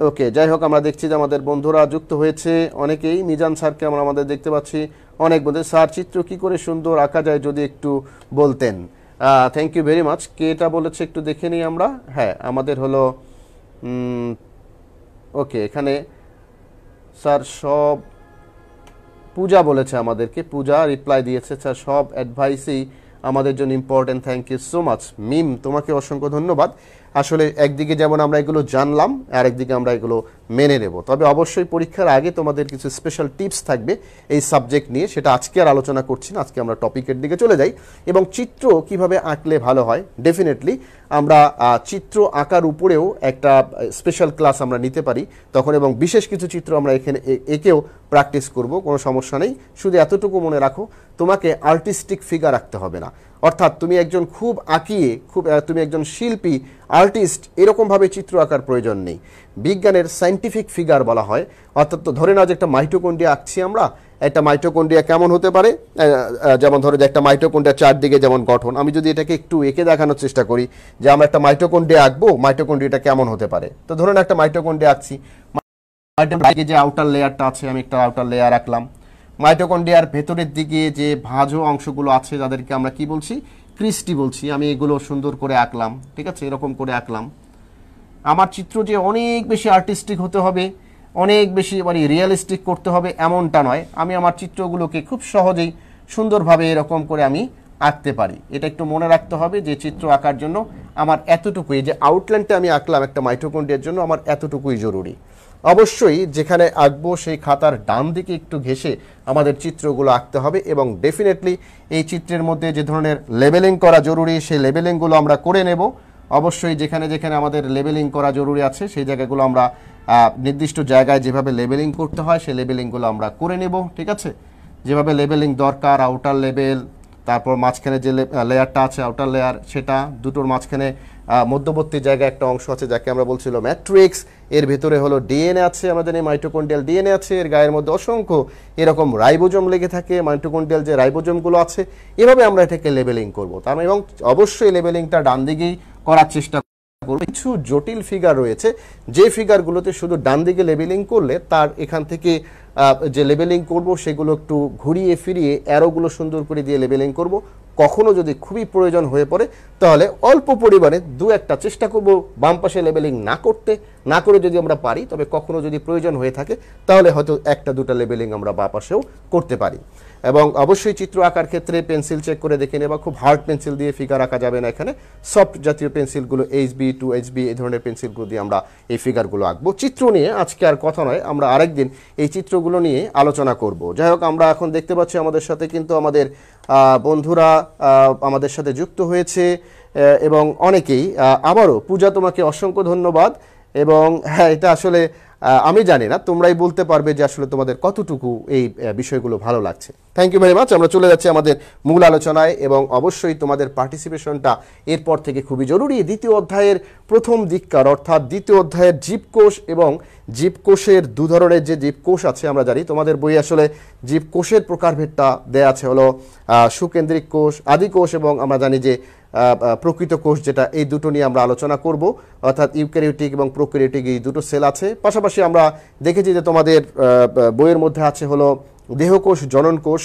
ওকে। যাই হোক, আমরা দেখছি যে আমাদের বন্ধুরা যুক্ত হয়েছে অনেকেই। মিজান স্যারকে আমরা আমাদের দেখতে পাচ্ছি অনেক বন্ধু। স্যার, চিত্র কি করে সুন্দর আঁকা যায় যদি একটু বলতেন। Thank you very much. কে এটা বলেছে একটু দেখে নিই আমরা। হ্যাঁ, আমাদের হলো ওকে, এখানে স্যার সব পূজা বলেছে আমাদেরকে, পূজা রিপ্লাই দিয়েছে, স্যার সব অ্যাডভাইসই আমাদের জন্য important, thank you so much. Mim, তোমাকে অসংখ্য ধন্যবাদ। আসলে একদিকে যেমন আমরা এগুলো জানলাম আর একদিকে আমরা এগুলো মেনে নেব। তবে অবশ্যই পরীক্ষার আগে তোমাদের কিছু স্পেশাল টিপস থাকবে এই সাবজেক্ট নিয়ে, সেটা আজকে আর আলোচনা করছি না। আজকে আমরা টপিকের দিকে চলে যাই এবং চিত্র কিভাবে আঁকলে ভালো হয়। ডেফিনেটলি আমরা চিত্র আঁকার উপরেও একটা স্পেশাল ক্লাস আমরা নিতে পারি তখন, এবং বিশেষ কিছু চিত্র আমরা এখানে এঁকেও প্র্যাকটিস করব, কোনো সমস্যা নেই। শুধু এতটুকু মনে রাখো, তোমাকে আর্টিস্টিক ফিগার আঁকতে হবে না। অর্থাৎ তুমি একজন তুমি একজন শিল্পী, আর্টিস্ট, এরকমভাবে চিত্র আঁকার প্রয়োজন নেই। বিজ্ঞানের সায়েন্টিফিক ফিগার বলা হয়। অর্থাৎ ধরে নাও যে একটা মাইটোকন্ড্রিয়া আঁকছি আমরা, একটা মাইটোকন্ড্রিয়া কেমন হতে পারে, যেমন ধরো যে একটা মাইটোকন্ড্রিয়া চারদিকে যেমন গঠন, আমি যদি এটাকে একটু এঁকে দেখানোর চেষ্টা করি যে আমরা একটা মাইটোকন্ড্রিয়া আঁকবো, মাইটোকন্ড্রিয়াটা কেমন হতে পারে। তো ধরুন একটা মাইটোকন্ড্রিয়া আঁকছি, মাইটোকন্ড্রিয়ার যে আউটার লেয়ারটা আছে, আমি একটা আউটার লেয়ার আঁকলাম। মাইটোকন্ড্রিয়ার ভেতরের দিকে যে ভাজ্য অংশগুলো আছে তাদেরকে আমরা কি বলছি, ক্রিস্টি বলছি। আমি এগুলো সুন্দর করে আঁকলাম, ঠিক আছে, এরকম করে আঁকলাম। আমার চিত্র যে অনেক বেশি আর্টিস্টিক হতে হবে, অনেক বেশি মানে রিয়েলিস্টিক করতে হবে এমনটা নয়। আমি আমার চিত্রগুলোকে খুব সহজেই সুন্দরভাবে এরকম করে আমি আঁকতে পারি। এটা একটু মনে রাখতে হবে যে চিত্র আঁকার জন্য আমার এতটুকুই, যে আউটলাইনটা আমি আঁকলাম একটা মাইটোকন্ড্রিয়ার জন্য, আমার এতটুকুই জরুরি। অবশ্যই যেখানে আঁকবো সেই খাতার ডান দিকে একটু ঘেঁষে আমাদের চিত্রগুলো আঁকতে হবে, এবং ডেফিনেটলি এই চিত্রের মধ্যে যে ধরনের লেবেলিং করা জরুরি সেই লেবেলিংগুলো আমরা করে নেব। অবশ্যই যেখানে যেখানে আমাদের লেবেলিং করা জরুরি আছে সেই জায়গাগুলো আমরা নির্দিষ্ট জায়গায় যেভাবে লেবেলিং করতে হয় সেই লেবেলিংগুলো আমরা করে নেব, ঠিক আছে। যেভাবে লেবেলিং দরকার, আউটার লেবেল, তারপর মাঝখানে যে লেয়ারটা আছে আউটার লেয়ার, সেটা দুটোর মাঝখানে মধ্যবর্তী জায়গায় একটা অংশ আছে যাকে আমরা বলছিল ম্যাট্রিক্স, এর ভেতরে হলো ডিএনএ আছে, আমাদের এই মাইটোকন্ড্রিয়াল ডিএনএ আছে, এর গায়ের মধ্যে অসংখ্য এরকম রাইবোজোম লেগে থাকে, মাইটোকন্ড্রিয়াল যে রাইবোজোমগুলো আছে, এভাবে আমরা এটাকে লেবেলিং করব। তার মানে এবং অবশ্যই লেবেলিংটা ডান দিকেই করার চেষ্টা করব। কিছু জটিল ফিগার রয়েছে যে ফিগারগুলোতে শুধু ডান দিকে লেবেলিং করলে তার এখান থেকে যে লেবেলিং করব সেগুলো একটু ঘুরিয়ে ফিরিয়ে অ্যারোগুলো সুন্দর করে দিয়ে লেবেলিং করব। কখনো যদি খুবই প্রয়োজন হয়ে পড়ে তাহলে অল্প পরিমাণে দু একটা চেষ্টা করব বাম পাশে লেবেলিং না করে যদি আমরা পারি, তবে কখনো যদি প্রয়োজন হয়ে থাকে তাহলে হয়তো একটা দুটা লেবেলিং আমরা বাম পাশেও করতে পারি। এবং অবশ্যই চিত্র আঁকার ক্ষেত্রে পেন্সিল চেক করে দেখে নেবা, খুব হার্ড পেন্সিল দিয়ে ফিগার আঁকা যাবে না, এখানে সফট জাতীয় পেন্সিলগুলো HB 2HB এই ধরনের পেন্সিলগুলো দিয়ে আমরা এই ফিগারগুলো আঁকবো। চিত্র নিয়ে আজকে আর কথা নয়, আমরা আরেকদিন এই চিত্রগুলো নিয়ে আলোচনা করব। যাই হোক, আমরা এখন দেখতে পাচ্ছি আমাদের সাথে কিন্তু আমাদের বন্ধুরা আমাদের সাথে যুক্ত হয়েছে, এবং অনেকেই আবারও পূজা তোমাকে অসংখ্য ধন্যবাদ। এবং হ্যাঁ, এটা আসলে আমি জানি না, তোমরাই বলতে পারবে যে আসলে তোমাদের কতটুকু এই বিষয়গুলো ভালো লাগছে। Thank you very much. আমরা চলে যাচ্ছি আমাদের মূল আলোচনায়, এবং অবশ্যই তোমাদের পার্টিসিপেশনটা এরপর থেকে খুবই জরুরি। দ্বিতীয় অধ্যায়ের প্রথম দিককার, অর্থাৎ দ্বিতীয় অধ্যায়ের জীবকোষ এবং জীবকোষের দু ধরনের যে জীবকোষ আছে আমরা জানি, তোমাদের বই আসলে জীবকোষের প্রকারভেদটা দেয়া আছে হলো সুকেন্দ্রিক কোষ, আদিকোষ, এবং আমরা জানি যে প্রকৃত কোষ, যেটা এই দুটো নিয়ে আমরা আলোচনা করব। অর্থাৎ ইউক্যারিওটিক এবং প্রোক্যারিওটিক এই দুটো সেল আছে। পাশাপাশি আমরা দেখেছি যে তোমাদের বইয়ের মধ্যে আছে হলো দেহকোষ, জননকোষ,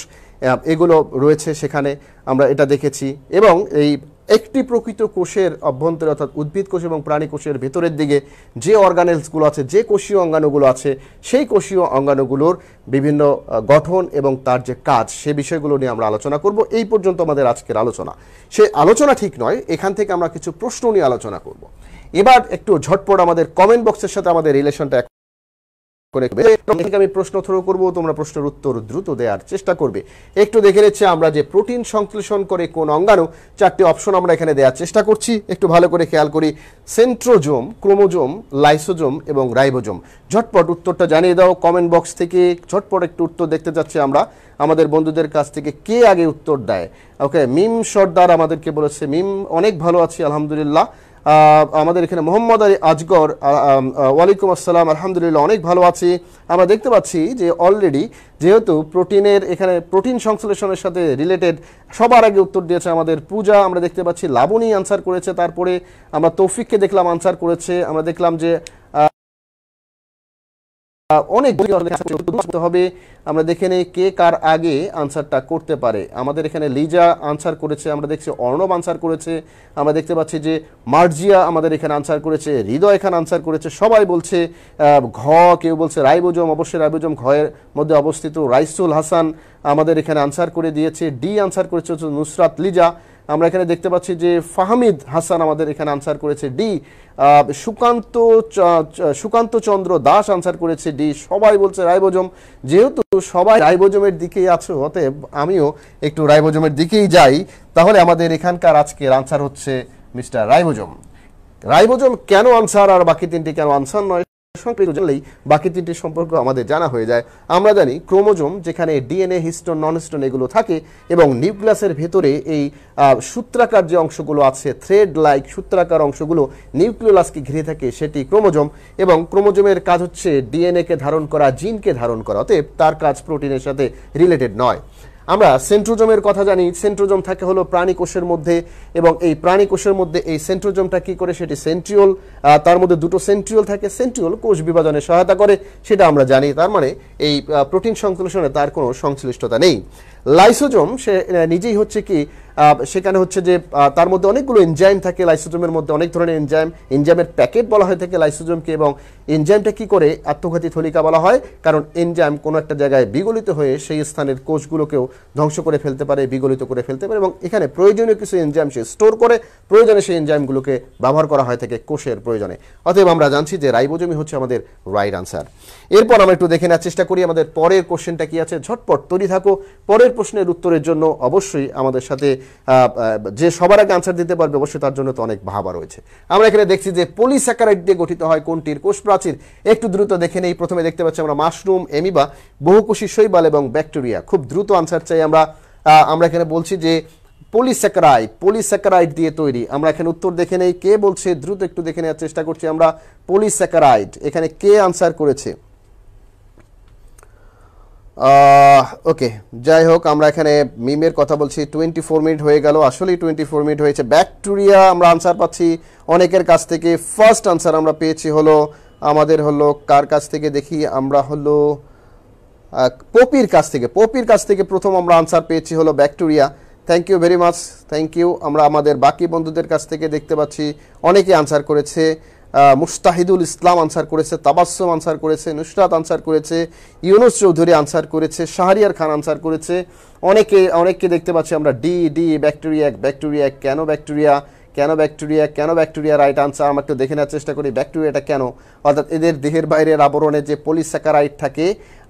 এগুলো রয়েছে সেখানে, আমরা এটা দেখেছি। এবং এই একটি প্রকৃত কোষের অভ্যন্তরে অর্থাৎ উদ্ভিদ কোষ এবং প্রাণী কোষের ভেতরের দিকে যে অর্গানেলসগুলো আছে, যে কোষীয় অঙ্গাণুগুলো আছে, সেই কোষীয় অঙ্গাণুগুলোর বিভিন্ন গঠন এবং তার যে কাজ, সে বিষয়গুলো নিয়ে আমরা আলোচনা করব। এই পর্যন্ত আমাদের আজকের আলোচনা। সে আলোচনা ঠিক নয়, এখান থেকে আমরা কিছু প্রশ্ন নিয়ে আলোচনা করব। এবার একটু ঝটপট আমাদের কমেন্ট বক্সের সাথে আমাদের রিলেশনটা আমি প্রশ্ন থ্রো করব, তোমরা প্রশ্নের উত্তর দ্রুত দেওয়ার চেষ্টা করবে। একটু দেখে নিচ্ছে আমরা যে প্রোটিন সংশ্লেষণ করে কোন অঙ্গাণু, চারটি অপশন আমরা এখানে দেওয়ার চেষ্টা করছি, একটু ভালো করে খেয়াল করি। সেন্ট্রোজোম, ক্রোমোজোম, লাইসোজোম এবং রাইবোজোম। ঝটপট উত্তরটা জানিয়ে দাও কমেন্ট বক্স থেকে। ঝটপট একটু উত্তর দেখতে যাচ্ছি আমরা আমাদের বন্ধুদের কাছ থেকে, কে আগে উত্তর দেয়। ওকে, মিম সর্দার আমাদেরকে বলেছে, মিম অনেক ভালো আছি আলহামদুলিল্লাহ। আমাদের এখানে মোহাম্মদ আলী আজগর, ওয়ালাইকুম আসসালাম, আলহামদুলিল্লাহ অনেক ভালো আছি। আমরা দেখতে পাচ্ছি যে অলরেডি যেহেতু প্রোটিনের এখানে প্রোটিন সংশ্লেষণের সাথে রিলেটেড সবার আগে উত্তর দিয়েছে আমাদের পূজা, আমরা দেখতে পাচ্ছি লাবণী আনসার করেছে, তারপরে আমরা তৌফিককে দেখলাম আনসার করেছে, আমরা দেখলাম যে অনেক হবে। আমরা দেখে নেই কে কার আগে আনসারটা করতে পারে। আমাদের এখানে লিজা আনসার করেছে, আমরা দেখছি অর্ণব আনসার করেছে, আমরা দেখতে পাচ্ছি যে মার্জিয়া আমাদের এখানে আনসার করেছে, হৃদয় খান আনসার করেছে। সবাই বলছে ঘ, কেউ বলছে রাইবোজোম, অবশ্যই রাইবোজোম ঘয়ের মধ্যে অবস্থিত। রাইসুল হাসান আমাদের এখানে আনসার করে দিয়েছে, ডি আনসার করেছে নুসরাত লিজা। আমরা এখানে দেখতে পাচ্ছি যে ফাহমিদ হাসান আমাদের এখানে আনসার করেছে ডি। সুকান্ত চন্দ্র দাস আনসার করেছে ডি। সবাই বলছে রাইবোজোম। যেহেতু সবাই রাইবোজোমের দিকেই আছো, অতএব আমিও একটু রাইবোজোমের দিকেই যাই। তাহলে আমাদের এখানকার আজকের আনসার হচ্ছে মিস্টার রাইবোজোম। রাইবোজোম কেন আনসার আর বাকি তিনটি কেন আনসার নয়, জানলেই বাকি তিনটি সম্পর্ক আমাদের জানা হয়ে যায়। আমরা জানি ক্রোমোজোম, যেখানে ডিএনএ, হিস্টোন, নন হিস্টোন এগুলো থাকে, এবং নিউক্লিয়াসের ভেতরে এই সূত্রাকার যে অংশগুলো আছে, থ্রেড লাইক সূত্রাকার অংশগুলো নিউক্লিয়াসকে ঘিরে থাকে, সেটি ক্রোমোজোম। এবং ক্রোমোজোমের কাজ হচ্ছে ডিএনএ কে ধারণ করা, জিনকে ধারণ করা, অতএব তার কাজ প্রোটিনের সাথে রিলেটেড নয়। আমরা সেন্ট্রোজোমের কথা জানি। সেন্ট্রোজোম থাকে হলো প্রাণী কোষের মধ্যে, এবং এই প্রাণী কোষের মধ্যে এই সেন্ট্রোজোমটা কি করে, সেটি সেন্ট্রিওল, তার মধ্যে দুটো সেন্ট্রিওল থাকে। সেন্ট্রিওল কোষ বিভাজনে সহায়তা করে, সেটা আমরা জানি। তার মানে এই প্রোটিন সংশ্লেষণে তার কোনো সংশ্লিষ্টতা নেই। লাইসোজোম সে নিজেই হচ্ছে কি সেখানে হচ্ছে যে তার মধ্যে অনেকগুলো এনজাইম থাকে, লাইসোজোমের মধ্যে অনেক ধরনের এনজাইমের প্যাকেট বলা হয়ে থাকে লাইসোজোমকে, এবং এনজাইমটা কি করে আত্মঘাতী থলিকা বলা হয়, কারণ এনজাইম কোনো একটা জায়গায় বিগলিত হয়ে সেই স্থানের কোষগুলোকেও ধ্বংস করে ফেলতে পারে, বিগলিত করে ফেলতে পারে, এবং এখানে প্রয়োজনীয় কিছু এনজাইম সে স্টোর করে প্রয়োজনে সেই এনজাইমগুলোকে ব্যবহার করা হয় থাকে কোষের প্রয়োজনে। অতএব আমরা জানছি যে রাইবোজোমই হচ্ছে আমাদের রাইট আনসার। এরপর আমরা একটু দেখে নেওয়ার চেষ্টা করি আমাদের পরের কোশ্চেনটা কি আছে। ঝটপট তৈরি থাকো পরের প্রশ্নের উত্তরের জন্য। অবশ্যই আমাদের সাথে যে সবার আগে আনসার দিতে পারবে অবশ্যই তার জন্য তো অনেক ভাবা রয়েছে। আমরা এখানে দেখছি যে পলিস্যাকারাইড দিয়ে গঠিত হয় কোনটির কোষ প্রাচীর। একটু দ্রুত দেখে নেই। প্রথমে দেখতে পাচ্ছি আমরা মাশরুম, এমিবা, বহুকোষী শৈবাল এবং ব্যাকটেরিয়া। খুব দ্রুত আনসার চাই আমরা। আমরা এখানে বলছি যে পলিস্যাকারাইড দিয়ে তৈরি। আমরা এখানে উত্তর দেখে নেই কে বলছে, দ্রুত একটু দেখে নেওয়ার চেষ্টা করছি আমরা। পলিস্যাকারাইড এখানে কে আনসার করেছে? ওকে, যাই হোক আমরা এখানে মিমের কথা বলছি। 24 মিনিট হয়ে গেল, আসলেই 24 মিনিট হয়েছে। ব্যাকটেরিয়া আমরা আনসার পাচ্ছি অনেকের কাছ থেকে। ফার্স্ট আনসার আমরা পেয়েছি হলো আমাদের হলো কার কাছ থেকে দেখি, আমরা হলো পপির কাছ থেকে প্রথম আমরা আনসার পেয়েছি হলো bacteria. Thank you very much, thank you. আমরা আমাদের বাকি বন্ধুদের কাছ থেকে দেখতে পাচ্ছি অনেকে আনসার করেছে। মুস্তাহিদুল ইসলাম আনসার করেছে, তাবাসসুম আনসার করেছে, নুসরাত আনসার করেছে, ইউনুস চৌধুরী আনসার করেছে, শাহরিয়ার খান আনসার করেছে। অনেককে দেখতে পাচ্ছি আমরা। ডি ব্যাকটেরিয়া কেন ব্যাকটেরিয়া রাইট আনসার। আমরা একটু দেখে নেওয়ার চেষ্টা করি ব্যাকটেরিয়াটা কেন, অর্থাৎ এদের দেহের বাইরের আবরণে যে পলিস্যাকারাইড থাকে,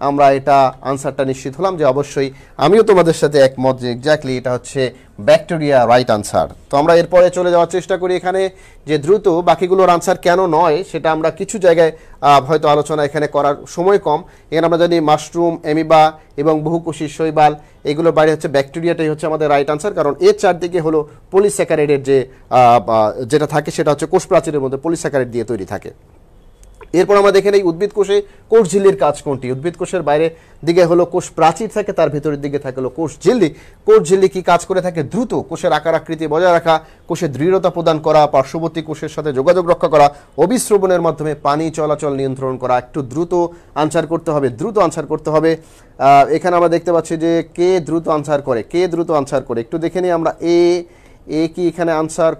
আমরা এটা আনসারটা নিশ্চিত হলাম যে অবশ্যই আমিও তোমাদের সাথে একমত যে এক্স্যাক্টলি এটা হচ্ছে ব্যাকটেরিয়া রাইট আনসার। তো আমরা এরপরে চলে যাওয়ার চেষ্টা করি এখানে যে দ্রুত বাকিগুলোর আনসার কেন নয় সেটা আমরা কিছু জায়গায় হয়তো আলোচনা এখানে করার সময় কম। এখানে আমরা জানি মাশরুম, এমিবা এবং বহুকোষী শৈবাল, এগুলোর বাইরে হচ্ছে ব্যাকটেরিয়াটাই হচ্ছে আমাদের রাইট আনসার, কারণ এর চারদিকে হলো পলিস্যাকারাইডের যেটা থাকে সেটা হচ্ছে কোষ প্রাচীরের মধ্যে পলিস্যাকারাইড দিয়ে তৈরি থাকে। এরপর আমরা দেখে নেই উদ্ভিদ কোষে কোষ ঝিল্লির কাজ কোনটি। উদ্ভিদ কোষের বাইরে দিকে হলো কোষ প্রাচীর থাকে, তার ভেতরের দিকে থাকে হলো কোষ ঝিল্লি। কোষ ঝিল্লি কি কাজ করে থাকে? দ্রুত কোষের আকার আকৃতি বজায় রাখা, কোষের দৃঢ়তা প্রদান করা, পার্শ্ববর্তী কোষের সাথে যোগাযোগ রক্ষা করা, অবিস্রবণের মাধ্যমে পানি চলাচল নিয়ন্ত্রণ করা। একটু দ্রুত আনসার করতে হবে। এখানে আমরা দেখতে পাচ্ছি যে কে দ্রুত আনসার করে, একটু দেখে নিই আমরা। এ কি এখানে আনসার?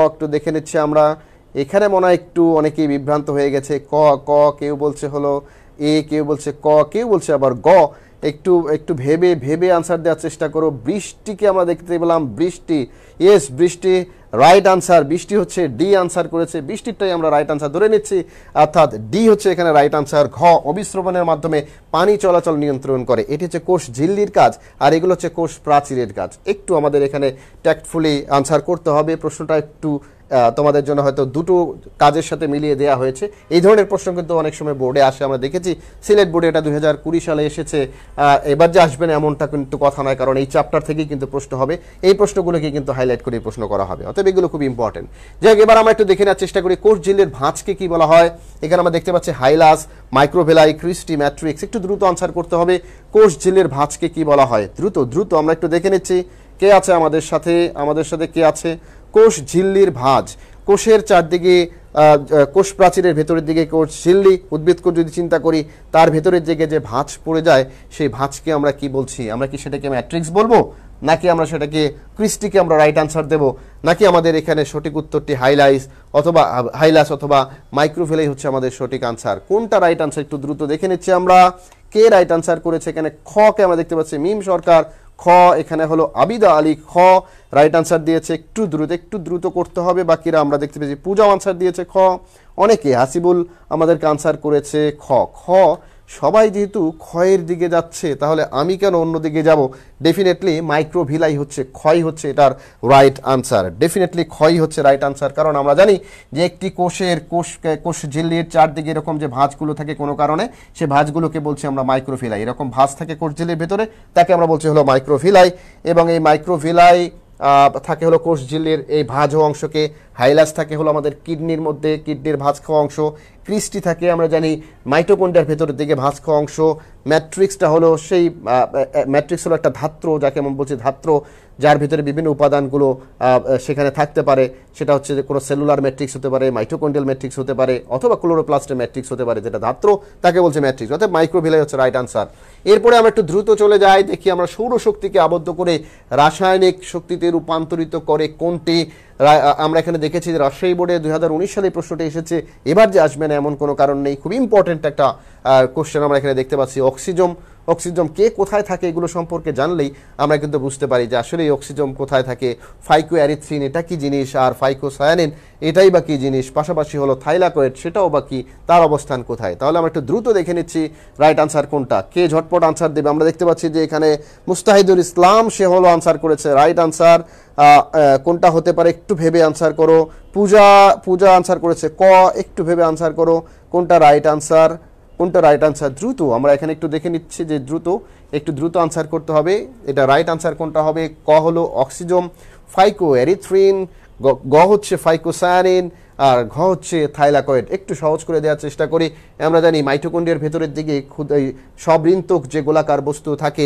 একটু দেখে নিচ্ছি আমরা। এখানে মনে হয় একটু অনেকেই বিভ্রান্ত হয়ে গেছে। কেউ বলছে হলো এ, কেউ বলছে কেউ বলছে আবার গ। একটু ভেবে আনসার দেওয়ার চেষ্টা করো। বৃষ্টিকে আমরা দেখতে পেলাম, বৃষ্টি রাইট আনসার। বৃষ্টি হচ্ছে ডি আনসার করেছে, বৃষ্টিরটাই আমরা রাইট আনসার ধরে নিচ্ছি, অর্থাৎ ডি হচ্ছে এখানে রাইট আনসার। অবিস্রবণের মাধ্যমে পানি চলাচল নিয়ন্ত্রণ করে, এটি হচ্ছে কোষ ঝিল্লির কাজ, আর এগুলো হচ্ছে কোষ প্রাচীরের কাজ। একটু আমাদের এখানে ট্যাক্টফুলি আনসার করতে হবে। প্রশ্নটা একটু তোমাদের জন্য হয়তো দুটো কাজের সাথে মিলিয়ে দেওয়া হয়েছে। এই ধরনের প্রশ্ন কিন্তু অনেক সময় বোর্ডে আসে, আমরা দেখেছি সিলেট বোর্ডে এটা 2020 সালে এসেছে। এবার যে আসবে না এমনটা কিন্তু কথা নয়, কারণ এই চ্যাপ্টার থেকেই কিন্তু প্রশ্ন হবে, এই প্রশ্নগুলোকে কিন্তু হাইলাইট করে প্রশ্ন করা হবে, অতএব এগুলো খুব ইম্পর্টেন্ট। যাই হোক, এবার আমরা একটু দেখে নেওয়ার চেষ্টা করি কোষ ঝিল্লির ভাঁজকে কি বলা হয়। এখানে আমরা দেখতে পাচ্ছি হাইলাস, মাইক্রোভেলাই, ক্রিস্টি, ম্যাট্রিক্স। একটু দ্রুত আনসার করতে হবে কোষ ঝিল্লির ভাঁজকে কি বলা হয়। দ্রুত আমরা একটু দেখে নিচ্ছি কে আছে আমাদের সাথে কে আছে। কোষ ঝিল্লির ভাঁজ, কোষের চারদিকে কোষ প্রাচীরের ভেতরের দিকে কোষ ঝিল্লি। উদ্ভিদ কোষ যদি চিন্তা করি তার ভেতরের দিকে যে ভাঁজ পড়ে যায় সেই ভাঁজকে আমরা কি বলছি? আমরা কি সেটাকে ম্যাট্রিক্স বলবো, নাকি আমরা সেটাকে ক্রিস্টিকে আমরা রাইট আনসার দেব, নাকি আমাদের এখানে সঠিক উত্তরটি হাইলাস অথবা মাইক্রোভেলাই হচ্ছে আমাদের সঠিক আনসার? কোনটা রাইট আনসার একটু দ্রুত দেখে নিচ্ছি আমরা। কে রাইট আনসার করেছে? এখানে কে আমরা দেখতে পাচ্ছি মিম সরকার। এখানে হলো আবিদা আলী রাইট আনসার দিয়েছে। একটু দ্রুত করতে হবে। বাকিরা আমরা দেখতে পেয়েছি পূজাও আনসার দিয়েছে অনেকে। হাসিবুল আমাদেরকে আনসার করেছে খ। সবাই যেহেতু ক্ষয়ের দিকে যাচ্ছে, তাহলে আমি কেন অন্য দিকে যাব? ডেফিনেটলি মাইক্রোভিলাই হচ্ছে, ক্ষয় হচ্ছে এটার রাইট আনসার। ডেফিনেটলি ক্ষয় হচ্ছে রাইট আনসার, কারণ আমরা জানি যে একটি কোষ ঝিল্লির চারদিকে এরকম যে ভাঁজগুলো থাকে কোনো কারণে, সে ভাঁজগুলোকে বলছি আমরা মাইক্রোভিলাই। এরকম ভাঁজ থাকে কোষ ঝিল্লির ভেতরে, তাকে আমরা বলছি হলো মাইক্রোভিলাই। এবং এই মাইক্রোভিলাই থাকে হলো কোষ ঝিল্লির এই ভাঁজ হওয়া অংশকে। হাইলাস থাকে হলো আমাদের কিডনির মধ্যে, কিডনির ভাঁজ খাওয়া অংশ। ক্রিস্টি থাকে আমরা জানি মাইটোকন্ড্রিয়ার ভেতরের দিকে ভাঁজ খাওয়া অংশ। ম্যাট্রিক্সটা হলো ম্যাট্রিক্স হলো একটা ধাত্র, যাকে আমরা বলছি ধাত্র, যার ভিতরে বিভিন্ন উপাদানগুলো সেখানে থাকতে পারে। সেটা হচ্ছে যে কোনো সেলুলার ম্যাট্রিক্স হতে পারে, মাইটোকন্ড্রিয়াল ম্যাট্রিক্স হতে পারে, অথবা ক্লোরোপ্লাস্টের ম্যাট্রিক্স হতে পারে, যেটা ধাত্র তাকে বলছে ম্যাট্রিক্স, অর্থাৎ মাইক্রোভিলাই হচ্ছে রাইট আনসার। এরপরে আমরা একটু দ্রুত চলে যাই, দেখি আমরা সৌরশক্তিকে আবদ্ধ করে রাসায়নিক শক্তিতে রূপান্তরিত করে কোনটি। আমরা এখানে দেখেছি যে রাজশাহী বোর্ডে 2019 সালে প্রশ্নটি এসেছে, এবার যে আসবে না এমন কোনো কারণ নেই। খুব ইম্পর্টেন্ট একটা কোশ্চেন আমরা এখানে দেখতে পাচ্ছি। অক্সিজম কে কোথায় থাকে এগুলো সম্পর্কে জানলেই আমরা কিন্তু বুঝতে পারি যে আসলে এই অক্সিজম কোথায় থাকে। ফাইকোঅ্যারিথ্রিন এটা কি জিনিস, আর ফাইকোসায়ানিন এটাই বা কি জিনিস, পাশাপাশি হলো থাইলাকয়েড সেটাও বা কি, তার অবস্থান কোথায়। তাহলে আমরা একটু দ্রুত দেখে নিচ্ছি রাইট আনসার কোনটা, কে ঝটপট আনসার দেবে। আমরা দেখতে পাচ্ছি যে এখানে মুস্তাহিদুল ইসলাম, সে হলো আনসার করেছে রাইট আনসার। কোনটা হতে পারে একটু ভেবে আনসার করো। পূজা আনসার করেছে ক, একটু ভেবে আনসার করো কোনটা রাইট আনসার, কোনটা রাইট আনসার। দ্রুত আমরা এখানে একটু দেখে নিচ্ছি যে একটু দ্রুত আনসার করতে হবে। এটা রাইট আনসার কোনটা হবে, ক হলো অক্সিজম, ফাইকোঅ্যারিথ্রিন, গ হচ্ছে ফাইকোসায়ানিন, আর ঘ হচ্ছে থাইলাকয়েড। একটু সহজ করে দেওয়ার চেষ্টা করি। আমরা জানি মাইটোকন্ড্রিয়ার ভেতরের দিকে সবৃন্তক যে গোলাকার বস্তু থাকে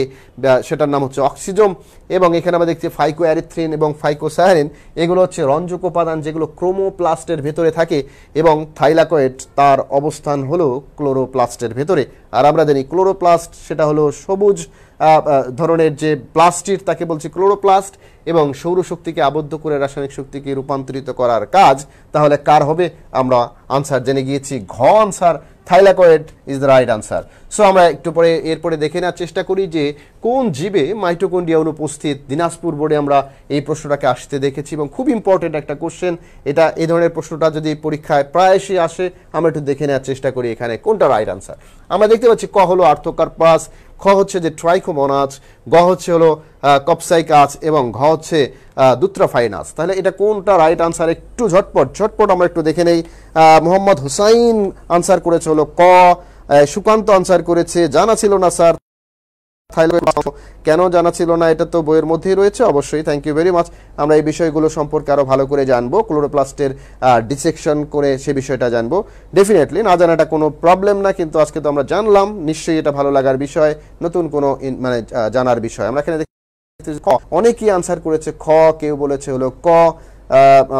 সেটার নাম হচ্ছে অক্সিজম, এবং এখানে আমরা দেখছি ফাইকোঅ্যারিথ্রিন এবং ফাইকোসায়ানিন এগুলো হচ্ছে রঞ্জক উপাদান যেগুলো ক্রোমোপ্লাস্টের ভেতরে থাকে, এবং থাইলাকয়েড তার অবস্থান হলো ক্লোরোপ্লাস্টের ভেতরে। আর আমরা জানি ক্লোরোপ্লাস্ট সেটা হলো সবুজ ধরনের যে প্লাস্টিক, তাকে বলছি ক্লোরোপ্লাস্ট, এবং সৌরশক্তিকে আবদ্ধ করে রাসায়নিক শক্তিকে রূপান্তরিত করার কাজ তাহলে কার হবে, আমরা আনসার জেনে গিয়েছি, ঘ answer thylakoid is the right answer. So আমরা একটু পরে এরপরে দেখে নেওয়ার চেষ্টা করি যে কোন জীবে মাইটোকন্ড্রিয়া অনুপস্থিত। দিনাজপুর বোর্ডে আমরা এই প্রশ্নটাকে আসতে দেখেছি এবং খুব ইম্পর্টেন্ট একটা কোশ্চেন এটা। এই ধরনের প্রশ্নটা যদি পরীক্ষায় প্রায়শই আসে, আমরা একটু দেখে নেওয়ার চেষ্টা করি এখানে কোনটা রাইট আনসার। আমরা দেখতে পাচ্ছি ক হলো আর্থোকার্পাস, খ হচ্ছে যে ট্রাইকোমোনাস, গ হচ্ছে হলো কপসাইকাস, এবং ঘ হচ্ছে দুত্রাফাইনাস। তাহলে এটা কোনটা রাইট আনসার, একটু ঝটপট আমরা একটু দেখে নেই। মোহাম্মদ হুসাইন আনসার করেছে হলো ক, সুকান্ত আনসার করেছে জানা ছিল না স্যার। কেন জানা ছিল না, এটা তো বইয়ের মধ্যেই রয়েছে অবশ্যই, থ্যাংক ইউ ভেরি মাচ। আমরা এই বিষয়গুলো সম্পর্কে আরো ভালো করে জানবো, ক্লোরোপ্লাস্টের ডিসেকশন করে সে বিষয়টা জানবো। ডেফিনেটলি না জানাটা কোনো প্রবলেম না, কিন্তু আজকে তো আমরা জানলাম, নিশ্চয়ই এটা ভালো লাগার বিষয়, নতুন কোনো মানে জানার বিষয়। আমরা এখানে অনেকেই আনসার করেছে খ, কেউ বলেছে হলো ক।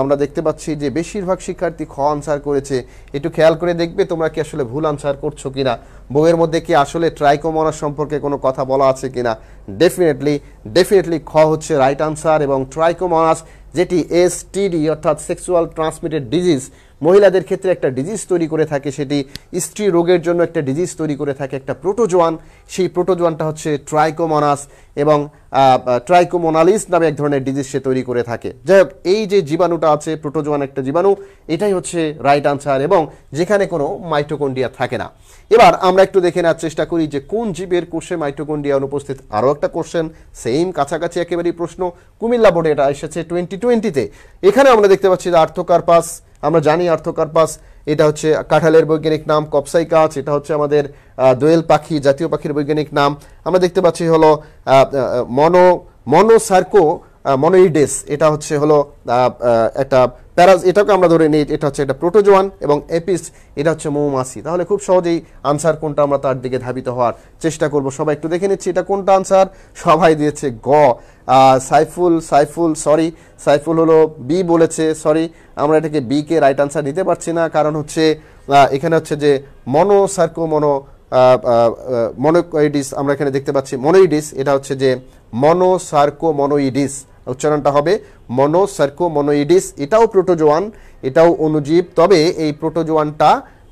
আমরা দেখতে পাচ্ছি যে বেশিরভাগ শিক্ষার্থী খ আনসার করেছে। একটু খেয়াল করে দেখবে তোমরা কি আসলে ভুল আনসার করছো কিনা, বইয়ের মধ্যে কি আসলে ট্রাইকোমোনাস সম্পর্কে কোনো কথা বলা আছে কিনা। ডেফিনেটলি খ হচ্ছে রাইট আনসার, এবং ট্রাইকোমোনাস যেটি এসটিডি অর্থাৎ সেক্সুয়াল ট্রান্সমিটেড ডিজিজ, মহিলাদের ক্ষেত্রে একটা ডিজিজ তৈরি করে থাকে, সেটি স্ত্রী রোগের জন্য একটা ডিজিজ তৈরি করে থাকে একটা প্রোটোজোয়ান, সেই প্রোটোজোয়ানটা হচ্ছে ট্রাইকোমোনাস, এবং ট্রাইকোমোনালিস নামে এক ধরনের ডিজিজ সে তৈরি করে থাকে। যাই হোক, এই যে জীবাণুটা আছে, প্রোটোজোয়ান একটা জীবাণু, এটাই হচ্ছে রাইট আনসার, এবং যেখানে কোনো মাইটোকন্ড্রিয়া থাকে না। এবার আমরা একটু দেখে নেওয়ার চেষ্টা করি যে কোন জীবের কোষে মাইটোকন্ড্রিয়া অনুপস্থিত। আরও একটা কোশ্চেন, সেম কাছাকাছি একেবারেই প্রশ্ন, কুমিল্লা বোর্ডে এটা এসেছে 2020-তে। এখানে আমরা দেখতে পাচ্ছি যে আর্থোকার্পাস, আমরা জানি আর্থোকার্পাস এটা হচ্ছে কাঁঠালের বৈজ্ঞানিক নাম, কপসাইকাস এটা হচ্ছে আমাদের দোয়েল পাখি, জাতীয় পাখির বৈজ্ঞানিক নাম। আমরা দেখতে পাচ্ছি হলো মনোসার্কো মনোইডেস, এটা হচ্ছে হলো একটা এটাকে আমরা ধরে নিই এটা হচ্ছে একটা প্রোটোজোয়ান, এবং এপিস এটা হচ্ছে মৌমাছি। তাহলে খুব সহজেই আনসার কোনটা আমরা তার দিকে ধাবিত হওয়ার চেষ্টা করব। সবাই একটু দেখে নিচ্ছি এটা কোনটা আনসার, সবাই দিয়েছে গ। সাইফুল হলো বি বলেছে, সরি আমরা এটাকে বি কে রাইট আনসার নিতে পারছি না, কারণ হচ্ছে এখানে হচ্ছে যে মনোসার্কো মনোকয়েডিস আমরা এখানে দেখতে পাচ্ছি মনোইডিস, এটা হচ্ছে যে মনোসার্কো মনোইডিস, উচ্চারণটা হবে মনোসার্কো মনোইডিস। এটাও প্রোটোজোয়ান, এটাও অণুজীব, তবে এই প্রোটোজোয়ানটা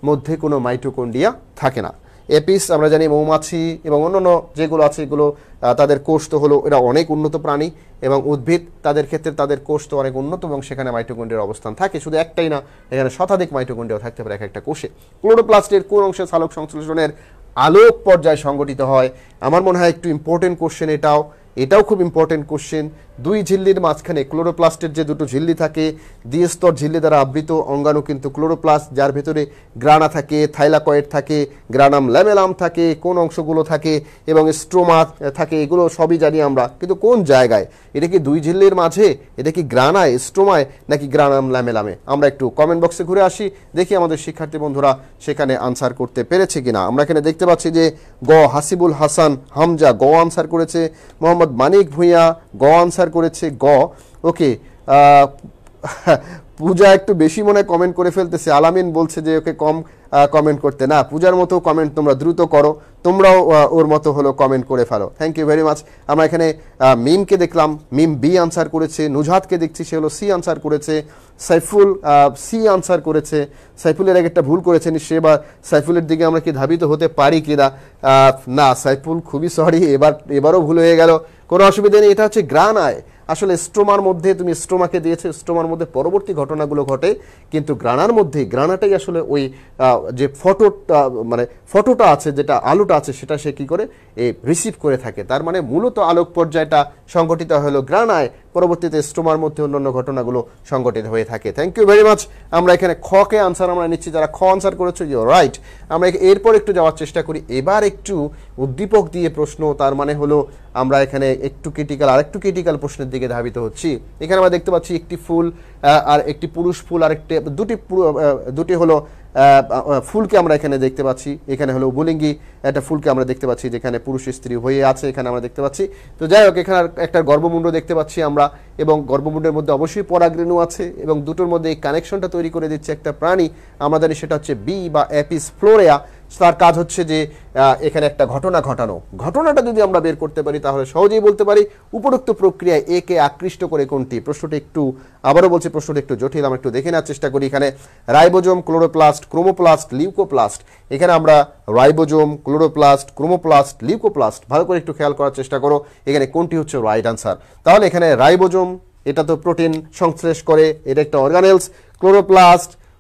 মধ্যে কোনো মাইটোকন্ড্রিয়া থাকে না। এপিস আমরা জানি মৌমাছি এবং অন্যান্য যেগুলো আছে এগুলো তাদের কোষ তো হলো, এরা অনেক উন্নত প্রাণী, এবং উদ্ভিদ তাদের ক্ষেত্রে তাদের কোষ তো অনেক উন্নত, এবং সেখানে মাইটোকন্ড্রিয়ার অবস্থান থাকে, শুধু একটাই না, এখানে শতাধিক মাইটোকন্ড্রিয়া থাকতে পারে এক একটা কোষে। ক্লোরোপ্লাস্টের কোন অংশে সালোক সংশ্লেষণের আলোক পর্যায় সংগঠিত হয়? আমার মনে হয় একটু ইম্পর্টেন্ট কোশ্চেন এটাও খুব ইম্পর্টেন্ট কোশ্চেন। দুই ঝিল্লির মাঝখানে ক্লোরোপ্লাস্টের যে দুটো ঝিল্লি থাকে, দ্বিস্তর ঝিল্লি দ্বারা আবৃত অঙ্গাণু কিন্তু ক্লোরোপ্লাস্ট, যার ভেতরে গ্রানা থাকে, থাইলাকয়েড থাকে, গ্রানাম ল্যামেলাম থাকে, কোন অংশগুলো থাকে, এবং স্ট্রোমা থাকে, এগুলো সবই জানি আমরা, কিন্তু কোন জায়গায়? এটা কি দুই ঝিল্লির মাঝে, এটা কি গ্রানায়, স্ট্রোমায়, নাকি গ্রানাম ল্যামেলামে? আমরা একটু কমেন্ট বক্সে ঘুরে আসি, দেখি আমাদের শিক্ষার্থী বন্ধুরা সেখানে আনসার করতে পেরেছে কিনা। আমরা এখানে দেখতে পাচ্ছি যে গ হাসিবুল হাসান হামজা গ আনসার করেছে, মোহাম্মদ মানিক ভুঁইয়া গ আনসার আনসার করেছে গ। ওকে, পূজা একটু বেশি মনে কমেন্ট করে ফেলতেছে। আলামিন বলছে যে ওকে কম কমেন্ট করতে। না, পূজার মতো কমেন্ট তোমরা দ্রুত করো, তোমরাও ওর মতো হলো কমেন্ট করে ফেলো। Thank you very much. আমরা এখানে মিমকে দেখলাম, মিম বি আনসার করেছে। নুজহাতকে দেখছি, সে হলো সি আনসার করেছে। সাইফুল সি আনসার করেছে। সাইফুলের আগে একটা ভুল করেছে নিশ্চয়ই, বা সাইফুলের দিকে আমরা কি ধাবিত হতে পারি কিনা। না সাইফুল, খুবই সরি, এবারও ভুল হয়ে গেল, কোনো অসুবিধা নেই। এটা হচ্ছে গ্রানায়। আসলে স্ট্রোমার মধ্যে তুমি স্ট্রোমাকে দিয়েছে, স্ট্রোমার মধ্যে পরবর্তী ঘটনাগুলো ঘটে, কিন্তু গ্রানার মধ্যে গ্রানাটাই আসলে ওই যে ফটোটা আছে, যেটা আলোটা আছে, সেটা সে কি করে রিসিভ করে থাকে। তার মানে মূলত আলোক পর্যায়টা সংগঠিত হলো গ্রানায়, পরবর্তীতে স্ট্রোমার মধ্যে অন্যান্য ঘটনাগুলো সংগঠিত হয়ে থাকে। Thank you very much. আমরা এখানে খকে আনসার আমরা নিচ্ছি, যারা খ আনসার করেছো ইউ রাইট। আমরা এরপর একটু যাওয়ার চেষ্টা করি, এবার একটু উদ্দীপক দিয়ে প্রশ্ন। তার মানে হলো আমরা এখানে একটু আরেকটু ক্রিটিক্যাল প্রশ্নের দিকে ধাবিত হচ্ছি। এখানে আমরা দেখতে পাচ্ছি একটি ফুল আর একটি পুরুষ ফুল, আর দুটি হলো ফুলকে আমরা এখানে দেখতে পাচ্ছি। এখানে হলো উভলিঙ্গি একটা ফুলকে আমরা দেখতে পাচ্ছি, যেখানে পুরুষ স্ত্রী হয়ে আছে এখানে আমরা দেখতে পাচ্ছি। তো যাই হোক, এখানে একটা গর্ভমুণ্ড দেখতে পাচ্ছি আমরা, এবং গর্ভমুণ্ডের মধ্যে অবশ্যই পরাগরেণু আছে, এবং দুটোর মধ্যে এই কানেকশনটা তৈরি করে দিচ্ছে একটা প্রাণী। আমরা জানি সেটা হচ্ছে বি বা অ্যাপিস ফ্লোরেয়া। তার কাজ হচ্ছে যে এখানে একটা ঘটনা ঘটানো। ঘটনাটা যদি আমরা বের করতে পারি তাহলে সহজেই বলতে পারি উপরোক্ত প্রক্রিয়ায় একে আকৃষ্ট করে কোনটি। প্রশ্নটি একটু, আবারও বলছি, প্রশ্নটি একটু জটিল, আমরা একটু দেখে নেওয়ার চেষ্টা করি। এখানে রাইবোজোম, ক্লোরোপ্লাস্ট, ক্রোমোপ্লাস্ট, লিউকোপ্লাস্ট। এখানে আমরা রাইবোজোম, ক্লোরোপ্লাস্ট, ক্রোমোপ্লাস্ট, লিউকোপ্লাস্ট, ভালো করে একটু খেয়াল করার চেষ্টা করো এখানে কোনটি হচ্ছে রাইট আনসার। তাহলে এখানে রাইবোজোম, এটা তো প্রোটিন সংশ্লেষ করে, এটা একটা অর্গানেলস।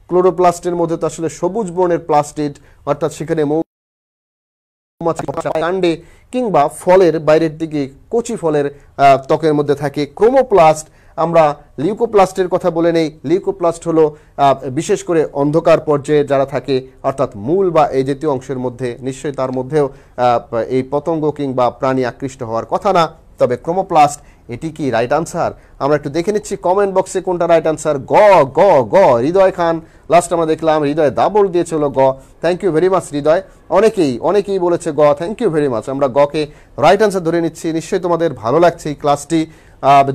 ক্লোরোপ্লাস্টের মধ্যে তো আসলে সবুজ বর্ণের প্লাস্টিড, অর্থাৎ সেখানে কাণ্ডে কিংবা ফলের বাইরের দিকে কচি ফলের ত্বকের মধ্যে থাকে। ক্রোমোপ্লাস্ট, আমরা লিউকোপ্লাস্টের কথা বলে নেই। লিউকোপ্লাস্ট হলো বিশেষ করে অন্ধকার পর্যায়ে যারা থাকে, অর্থাৎ মূল বা এই জাতীয় অংশের মধ্যে, নিশ্চয়ই তার মধ্যেও এই পতঙ্গ কিংবা প্রাণী আকৃষ্ট হওয়ার কথা না। তবে ক্রোমোপ্লাস্ট, এটি কি রাইট আনসার? আমরা একটু দেখে নিচ্ছি কমেন্ট বক্সে কোনটা রাইট আনসার। গ গ গ হৃদয় খান, লাস্ট আমরা দেখলাম হৃদয় দাবল দিয়েছিল গ। থ্যাংক ইউ ভেরি মাচ হৃদয়। অনেকেই বলেছে গ, থ্যাংক ইউ ভেরি মাচ। আমরা গকে রাইট আনসার ধরে নিচ্ছি। নিশ্চয়ই তোমাদের ভালো লাগছে এই ক্লাসটি,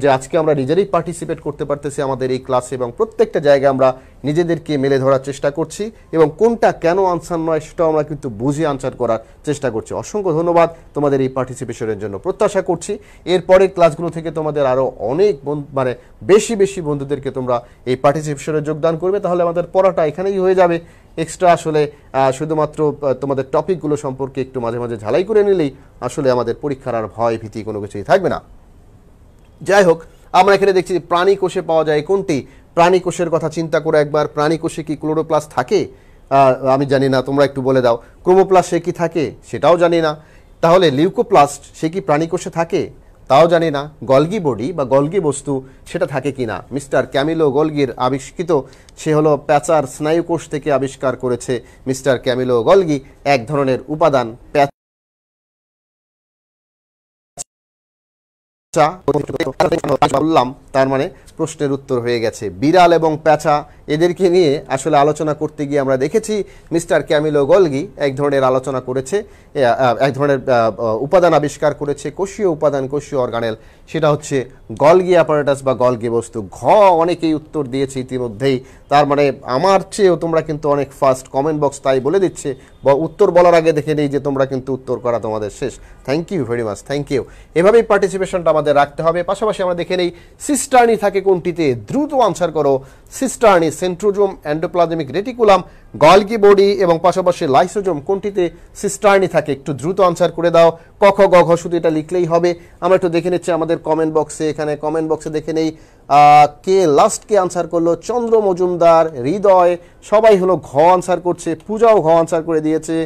যে আজকে আমরা নিজেরাই পার্টিসিপেট করতে পারতেছি আমাদের এই ক্লাসে, এবং প্রত্যেকটা জায়গায় আমরা নিজেদেরকে মেলে ধরার চেষ্টা করছি, এবং কোনটা কেন আনসার নয় সেটাও আমরা কিন্তু বুঝে আনসার করার চেষ্টা করছি। অসংখ্য ধন্যবাদ তোমাদের এই পার্টিসিপেশনের জন্য। প্রত্যাশা করছি এরপরের ক্লাসগুলো থেকে তোমাদের আরও অনেক বেশি বন্ধুদেরকে তোমরা এই পার্টিসিপেশনে যোগদান করবে, তাহলে আমাদের পড়াটা এখানেই হয়ে যাবে। এক্সট্রা আসলে শুধুমাত্র তোমাদের টপিকগুলো সম্পর্কে একটু মাঝে মাঝে ঝালাই করে নিলেই আসলে আমাদের পরীক্ষার আর ভয় ভীতি কোনো কিছুই থাকবে না। যাই হোক, আমরা এখানে দেখছি প্রাণী কোষে পাওয়া যায় কোনটি। প্রাণী কোষের কথা চিন্তা করে একবার, প্রাণী কোষে কি ক্লোরোপ্লাস্ট থাকে? আমি জানি না, তোমরা একটু বলে দাও। ক্রোমোপ্লাস্ট সে কি থাকে? সেটাও জানি না। তাহলে লিউকোপ্লাস্ট সে কি প্রাণী কোষে থাকে? তাও জানি না। গলগি বডি বা গলগি বস্তু সেটা থাকে কিনা? মিস্টার ক্যামিলো গলগির আবিষ্কৃত, সে হলো প্যাঁচার স্নায়ু কোষ থেকে আবিষ্কার করেছে মিস্টার ক্যামিলো গলগি এক ধরনের উপাদান। বললাম, তার মানে প্রশ্নের উত্তর হয়ে গেছে। বিড়াল এবং প্যাঁচা, এদেরকে নিয়ে আসলে আলোচনা করতে গিয়ে আমরা দেখেছি মিস্টার ক্যামিলো গলগি এক ধরনের আলোচনা করেছে, এক ধরনের উপাদান আবিষ্কার করেছে, কোষীয় উপাদান, কোষীয় অর্গানেল, সেটা হচ্ছে গলগি অ্যাপারেটাস বা গলগি বস্তু। ঘ অনেকেই উত্তর দিয়েছে ইতিমধ্যেই, তার মানে আমার চেয়েও তোমরা কিন্তু অনেক ফাস্ট। কমেন্ট বক্স তাই বলে দিচ্ছে, বা উত্তর বলার আগে দেখে নেই যে তোমরা কিন্তু উত্তর করা তোমাদের শেষ। Thank you very much, thank you. এভাবেই পার্টিসিপেশনটা আমাদের রাখতে হবে। পাশাপাশি আমরা দেখে নেই সিস্টার্নি থাকে কোনটিতে, দ্রুত আনসার করো। সিস্টার্নি, centrosome, endoplasmic reticulum, Golgi body এবং পাশাপাশি লাইসোজোম, কোনটিতে সিস্টার্নি থাকে? একটু দ্রুত আনসার করে দাও। ক খ গ ঘ শুধু এটা লিখলেই হবে। আমরা একটু দেখে নিচ্ছি আমাদের কমেন্ট বক্সে। এখানে কমেন্ট বক্সে দেখে নেই কে আনসার করলো। চন্দ্র মজুমদার, হৃদয়, সবাই হলো ঘ আনসার করছে। পূজাও ঘ আনসার করে দিয়েছে।